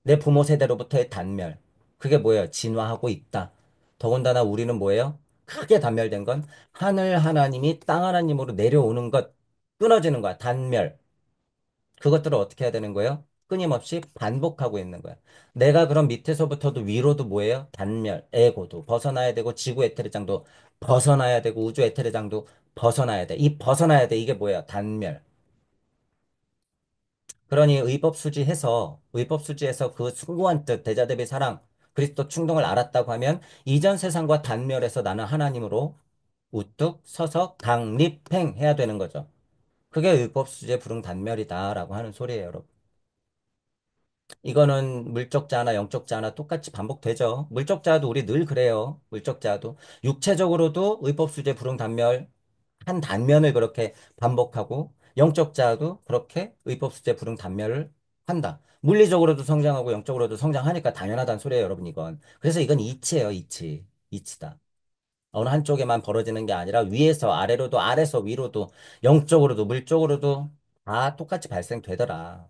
내 부모 세대로부터의 단멸. 그게 뭐예요? 진화하고 있다. 더군다나 우리는 뭐예요? 크게 단멸된 건 하늘 하나님이 땅 하나님으로 내려오는 것, 끊어지는 거야. 단멸. 그것들을 어떻게 해야 되는 거예요? 끊임없이 반복하고 있는 거야. 내가 그럼 밑에서부터도 위로도 뭐예요? 단멸, 에고도 벗어나야 되고 지구 에테르장도 벗어나야 되고 우주 에테르장도 벗어나야 돼. 이 벗어나야 돼. 이게 뭐예요? 단멸. 그러니 의법수지해서 그 숭고한 뜻, 대자 대비 사랑, 그리스도 충동을 알았다고 하면 이전 세상과 단멸해서 나는 하나님으로 우뚝 서서 강립행해야 되는 거죠. 그게 의법수지의 불응단멸이다라고 하는 소리예요, 여러분. 이거는 물적자나 영적자나 똑같이 반복되죠. 물적자도 우리 늘 그래요. 물적자도. 육체적으로도 의법수재 불응단멸 한 단면을 그렇게 반복하고 영적 자도 그렇게 의법수재 불응단멸을 한다. 물리적으로도 성장하고 영적으로도 성장하니까 당연하다는 소리예요, 여러분 이건. 그래서 이건 이치예요, 이치. 이치다. 어느 한쪽에만 벌어지는 게 아니라 위에서 아래로도 아래서 위로도 영적으로도 물적으로도 다 똑같이 발생되더라.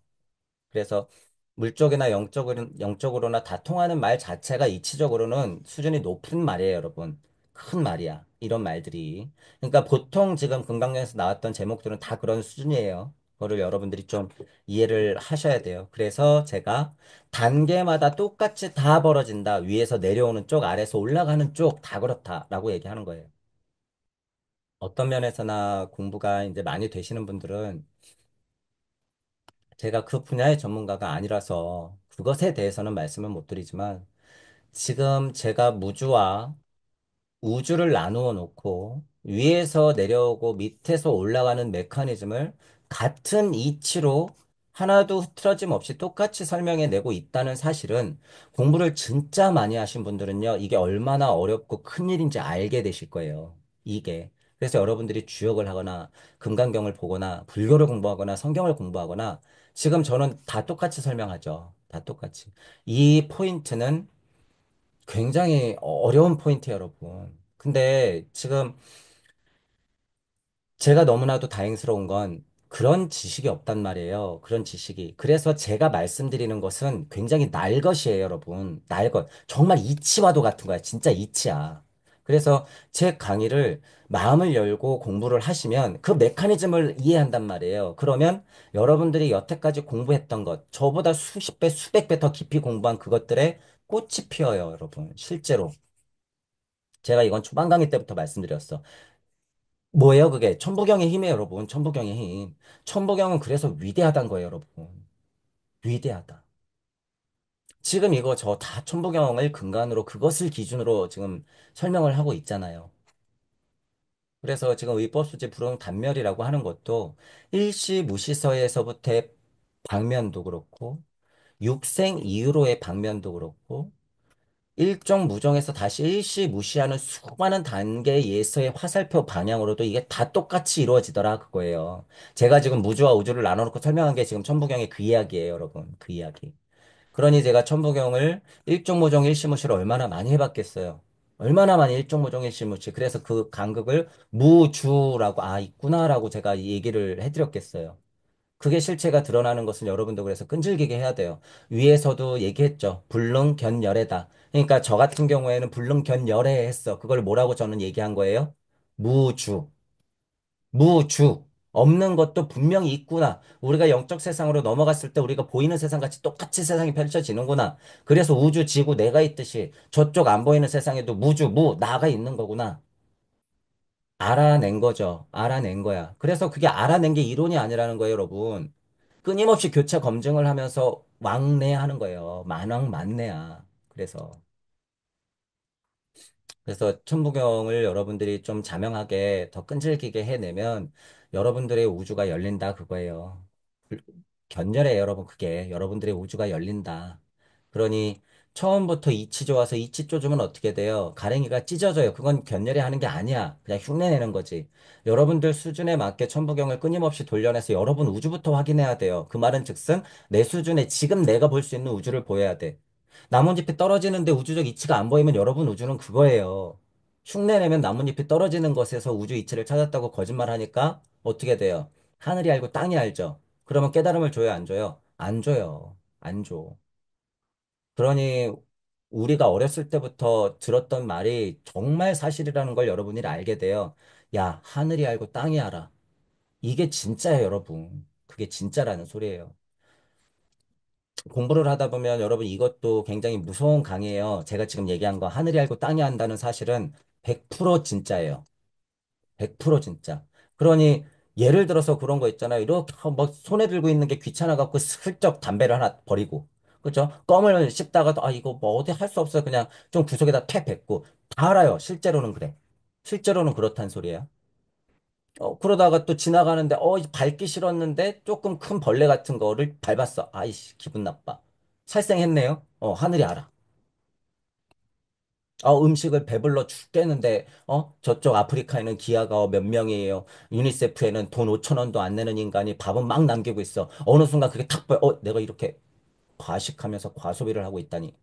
그래서 물적이나 영적으로나 다 통하는 말 자체가 이치적으로는 수준이 높은 말이에요, 여러분. 큰 말이야. 이런 말들이. 그러니까 보통 지금 금강경에서 나왔던 제목들은 다 그런 수준이에요. 그거를 여러분들이 좀 이해를 하셔야 돼요. 그래서 제가 단계마다 똑같이 다 벌어진다. 위에서 내려오는 쪽, 아래에서 올라가는 쪽 다 그렇다라고 얘기하는 거예요. 어떤 면에서나 공부가 이제 많이 되시는 분들은 제가 그 분야의 전문가가 아니라서 그것에 대해서는 말씀을 못 드리지만 지금 제가 무주와 우주를 나누어 놓고 위에서 내려오고 밑에서 올라가는 메커니즘을 같은 이치로 하나도 흐트러짐 없이 똑같이 설명해 내고 있다는 사실은 공부를 진짜 많이 하신 분들은요, 이게 얼마나 어렵고 큰 일인지 알게 되실 거예요. 이게. 그래서 여러분들이 주역을 하거나 금강경을 보거나 불교를 공부하거나 성경을 공부하거나 지금 저는 다 똑같이 설명하죠. 다 똑같이. 이 포인트는 굉장히 어려운 포인트예요, 여러분. 근데 지금 제가 너무나도 다행스러운 건 그런 지식이 없단 말이에요. 그런 지식이. 그래서 제가 말씀드리는 것은 굉장히 날 것이에요, 여러분. 날 것. 정말 이치와도 같은 거야. 진짜 이치야. 그래서 제 강의를 마음을 열고 공부를 하시면 그 메커니즘을 이해한단 말이에요. 그러면 여러분들이 여태까지 공부했던 것, 저보다 수십 배, 수백 배 더 깊이 공부한 그것들에 꽃이 피어요, 여러분. 실제로. 제가 이건 초반 강의 때부터 말씀드렸어. 뭐예요, 그게? 천부경의 힘이에요, 여러분. 천부경의 힘. 천부경은 그래서 위대하단 거예요, 여러분. 위대하다. 지금 이거 저 다 천부경을 근간으로 그것을 기준으로 지금 설명을 하고 있잖아요. 그래서 지금 의법수지 불응 단멸이라고 하는 것도 일시무시서에서부터의 방면도 그렇고, 육생 이후로의 방면도 그렇고, 일정 무정에서 다시 일시 무시하는 수많은 단계 예서의 화살표 방향으로도 이게 다 똑같이 이루어지더라 그거예요. 제가 지금 무주와 우주를 나눠놓고 설명한 게 지금 천부경의 그 이야기예요, 여러분. 그 이야기. 그러니 제가 천부경을 일정 무정 일시무시를 얼마나 많이 해봤겠어요. 얼마나 많이 일정 무정 일시무시. 그래서 그 간극을 무주라고 있구나라고 제가 이 얘기를 해드렸겠어요. 그게 실체가 드러나는 것은 여러분도 그래서 끈질기게 해야 돼요. 위에서도 얘기했죠. 불능견열애다. 그러니까 저 같은 경우에는 불능견열애 했어. 그걸 뭐라고 저는 얘기한 거예요? 무주. 무주. 없는 것도 분명히 있구나. 우리가 영적 세상으로 넘어갔을 때 우리가 보이는 세상 같이 똑같이 세상이 펼쳐지는구나. 그래서 우주, 지구, 내가 있듯이 저쪽 안 보이는 세상에도 무주, 나가 있는 거구나. 알아낸 거죠. 알아낸 거야. 그래서 그게 알아낸 게 이론이 아니라는 거예요, 여러분. 끊임없이 교차 검증을 하면서 왕래하는 거예요. 만왕만래야. 그래서 천부경을 여러분들이 좀 자명하게 더 끈질기게 해내면 여러분들의 우주가 열린다 그거예요. 불- 견열해요, 여러분. 그게 여러분들의 우주가 열린다. 그러니 처음부터 이치 좋아서 이치 쪼주면 어떻게 돼요? 가랭이가 찢어져요. 그건 견열이 하는 게 아니야. 그냥 흉내내는 거지. 여러분들 수준에 맞게 천부경을 끊임없이 돌려내서 여러분 우주부터 확인해야 돼요. 그 말은 즉슨 내 수준에 지금 내가 볼 수 있는 우주를 보여야 돼. 나뭇잎이 떨어지는데 우주적 이치가 안 보이면 여러분 우주는 그거예요. 흉내내면 나뭇잎이 떨어지는 것에서 우주 이치를 찾았다고 거짓말하니까 어떻게 돼요? 하늘이 알고 땅이 알죠. 그러면 깨달음을 줘요, 안 줘요? 안 줘요. 안 줘. 그러니 우리가 어렸을 때부터 들었던 말이 정말 사실이라는 걸 여러분이 알게 돼요. 야, 하늘이 알고 땅이 알아. 이게 진짜예요, 여러분. 그게 진짜라는 소리예요. 공부를 하다 보면 여러분 이것도 굉장히 무서운 강의예요. 제가 지금 얘기한 거 하늘이 알고 땅이 안다는 사실은 100% 진짜예요. 100% 진짜. 그러니 예를 들어서 그런 거 있잖아요. 이렇게 뭐 손에 들고 있는 게 귀찮아 갖고 슬쩍 담배를 하나 버리고. 그죠? 껌을 씹다가도 이거 뭐 어디 할 수 없어요. 그냥 좀 구석에다 탭 뱉고. 다 알아요. 실제로는 그래. 실제로는 그렇단 소리예요. 그러다가 또 지나가는데, 밟기 싫었는데, 조금 큰 벌레 같은 거를 밟았어. 아이씨, 기분 나빠. 살생했네요. 하늘이 알아. 음식을 배불러 죽겠는데, 저쪽 아프리카에는 기아가 몇 명이에요. 유니세프에는 돈 5천 원도 안 내는 인간이 밥은 막 남기고 있어. 어느 순간 그게 탁 보여. 내가 이렇게 과식하면서 과소비를 하고 있다니.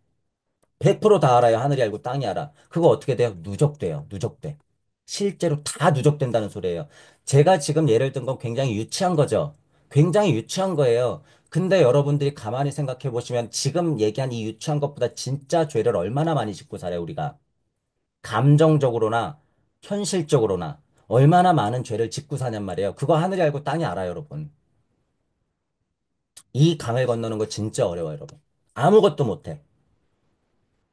100%다 알아요. 하늘이 알고 땅이 알아. 그거 어떻게 돼요? 누적돼요. 누적돼. 실제로 다 누적된다는 소리예요. 제가 지금 예를 든 건 굉장히 유치한 거죠. 굉장히 유치한 거예요. 근데 여러분들이 가만히 생각해 보시면 지금 얘기한 이 유치한 것보다 진짜 죄를 얼마나 많이 짓고 살아요, 우리가. 감정적으로나 현실적으로나 얼마나 많은 죄를 짓고 사냔 말이에요. 그거 하늘이 알고 땅이 알아요, 여러분. 이 강을 건너는 거 진짜 어려워요, 여러분. 아무것도 못해.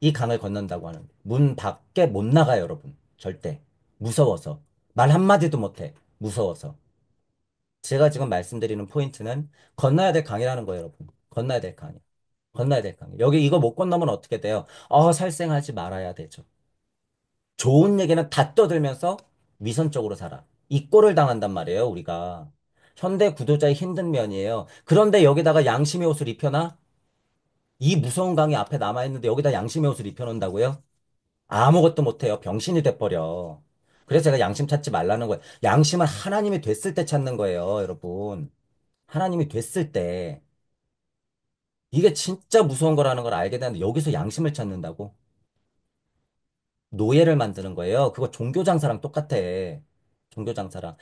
이 강을 건넌다고 하는. 문 밖에 못 나가요, 여러분. 절대. 무서워서. 말 한마디도 못해. 무서워서. 제가 지금 말씀드리는 포인트는 건너야 될 강이라는 거예요, 여러분. 건너야 될 강이. 건너야 될 강이. 여기 이거 못 건너면 어떻게 돼요? 살생하지 말아야 되죠. 좋은 얘기는 다 떠들면서 위선적으로 살아. 이 꼴을 당한단 말이에요, 우리가. 현대 구도자의 힘든 면이에요. 그런데 여기다가 양심의 옷을 입혀놔? 이 무서운 강이 앞에 남아있는데 여기다 양심의 옷을 입혀놓는다고요? 아무것도 못해요. 병신이 돼버려. 그래서 제가 양심 찾지 말라는 거예요. 양심은 하나님이 됐을 때 찾는 거예요, 여러분. 하나님이 됐을 때. 이게 진짜 무서운 거라는 걸 알게 되는데 여기서 양심을 찾는다고? 노예를 만드는 거예요. 그거 종교 장사랑 똑같아. 종교 장사랑.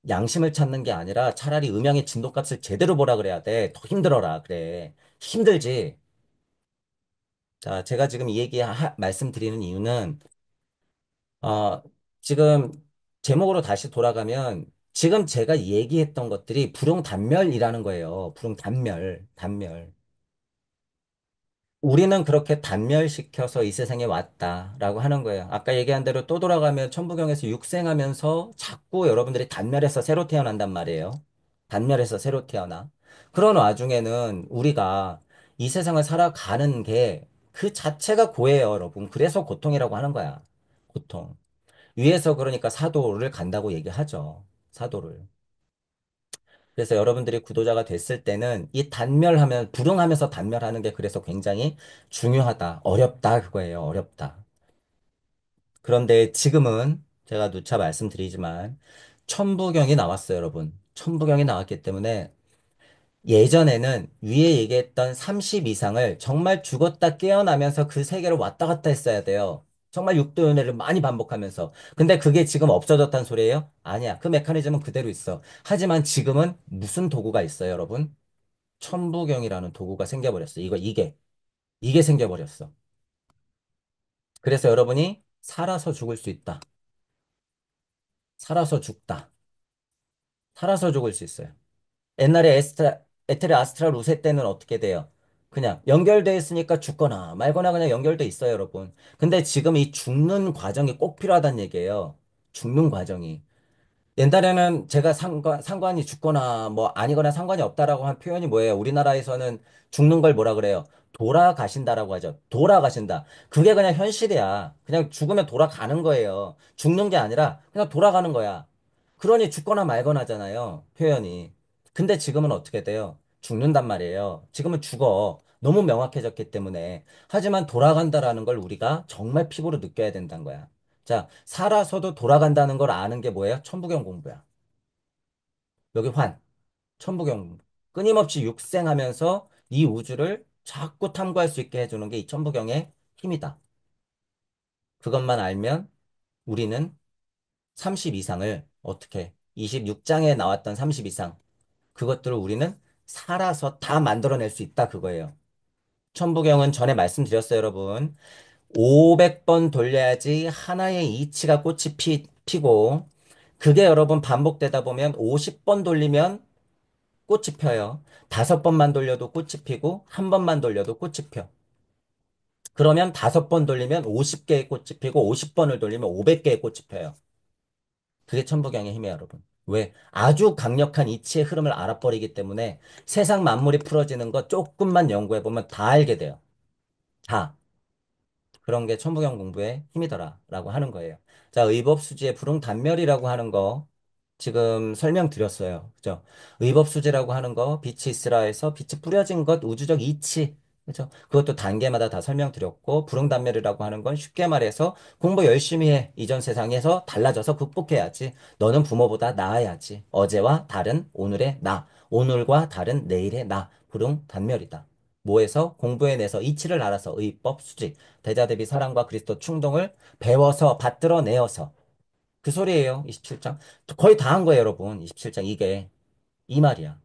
양심을 찾는 게 아니라 차라리 음양의 진돗값을 제대로 보라 그래야 돼. 더 힘들어라. 그래. 힘들지. 자, 제가 지금 이 얘기 말씀드리는 이유는 어, 지금 제목으로 다시 돌아가면 지금 제가 얘기했던 것들이 불응단멸이라는 거예요. 불응단멸, 단멸. 우리는 그렇게 단멸시켜서 이 세상에 왔다라고 하는 거예요. 아까 얘기한 대로 또 돌아가면 천부경에서 육생하면서 자꾸 여러분들이 단멸해서 새로 태어난단 말이에요. 단멸해서 새로 태어나. 그런 와중에는 우리가 이 세상을 살아가는 게 그 자체가 고해요, 여러분. 그래서 고통이라고 하는 거야. 고통. 위에서 그러니까 사도를 간다고 얘기하죠. 사도를. 그래서 여러분들이 구도자가 됐을 때는 이 단멸하면, 불응하면서 단멸하는 게 그래서 굉장히 중요하다. 어렵다. 그거예요. 어렵다. 그런데 지금은 제가 누차 말씀드리지만 천부경이 나왔어요, 여러분. 천부경이 나왔기 때문에 예전에는 위에 얘기했던 30 이상을 정말 죽었다 깨어나면서 그 세계를 왔다 갔다 했어야 돼요. 정말 육도연애를 많이 반복하면서. 근데 그게 지금 없어졌단 소리예요? 아니야. 그 메커니즘은 그대로 있어. 하지만 지금은 무슨 도구가 있어요, 여러분? 천부경이라는 도구가 생겨버렸어. 이게 생겨버렸어. 그래서 여러분이 살아서 죽을 수 있다. 살아서 죽다. 살아서 죽을 수 있어요. 옛날에 에테르 아스트랄 우세 때는 어떻게 돼요? 그냥 연결돼 있으니까 죽거나 말거나 그냥 연결돼 있어요, 여러분. 근데 지금 이 죽는 과정이 꼭 필요하다는 얘기예요. 죽는 과정이. 옛날에는 제가 상관이 죽거나 뭐 아니거나 상관이 없다라고 한 표현이 뭐예요? 우리나라에서는 죽는 걸 뭐라 그래요? 돌아가신다라고 하죠. 돌아가신다. 그게 그냥 현실이야. 그냥 죽으면 돌아가는 거예요. 죽는 게 아니라 그냥 돌아가는 거야. 그러니 죽거나 말거나잖아요. 표현이. 근데 지금은 어떻게 돼요? 죽는단 말이에요. 지금은 죽어. 너무 명확해졌기 때문에. 하지만 돌아간다라는 걸 우리가 정말 피부로 느껴야 된다는 거야. 자, 살아서도 돌아간다는 걸 아는 게 뭐예요? 천부경 공부야. 여기 천부경 공부. 끊임없이 육생하면서 이 우주를 자꾸 탐구할 수 있게 해주는 게 이 천부경의 힘이다. 그것만 알면 우리는 30 이상을 어떻게, 26장에 나왔던 30 이상, 그것들을 우리는 살아서 다 만들어낼 수 있다, 그거예요. 천부경은 전에 말씀드렸어요, 여러분. 500번 돌려야지 하나의 이치가 꽃이 피고, 그게 여러분 반복되다 보면 50번 돌리면 꽃이 펴요. 5번만 돌려도 꽃이 피고, 한 번만 돌려도 꽃이 펴. 그러면 5번 돌리면 50개의 꽃이 피고, 50번을 돌리면 500개의 꽃이 펴요. 그게 천부경의 힘이에요, 여러분. 왜? 아주 강력한 이치의 흐름을 알아버리기 때문에 세상 만물이 풀어지는 거 조금만 연구해보면 다 알게 돼요. 다. 그런 게 천부경 공부의 힘이더라라고 하는 거예요. 자, 의법수지의 불응단멸이라고 하는 거 지금 설명드렸어요. 그죠? 의법수지라고 하는 거 빛이 있으라 해서 빛이 뿌려진 것 우주적 이치. 그죠? 그것도 단계마다 다 설명드렸고 불응단멸이라고 하는 건 쉽게 말해서 공부 열심히 해. 이전 세상에서 달라져서 극복해야지. 너는 부모보다 나아야지. 어제와 다른 오늘의 나. 오늘과 다른 내일의 나. 불응단멸이다. 뭐에서 공부해내서 이치를 알아서 의법 수지 대자 대비 사랑과 그리스도 충동을 배워서 받들어내어서 그 소리예요. 27장. 거의 다 한 거예요, 여러분. 27장 이게 이 말이야.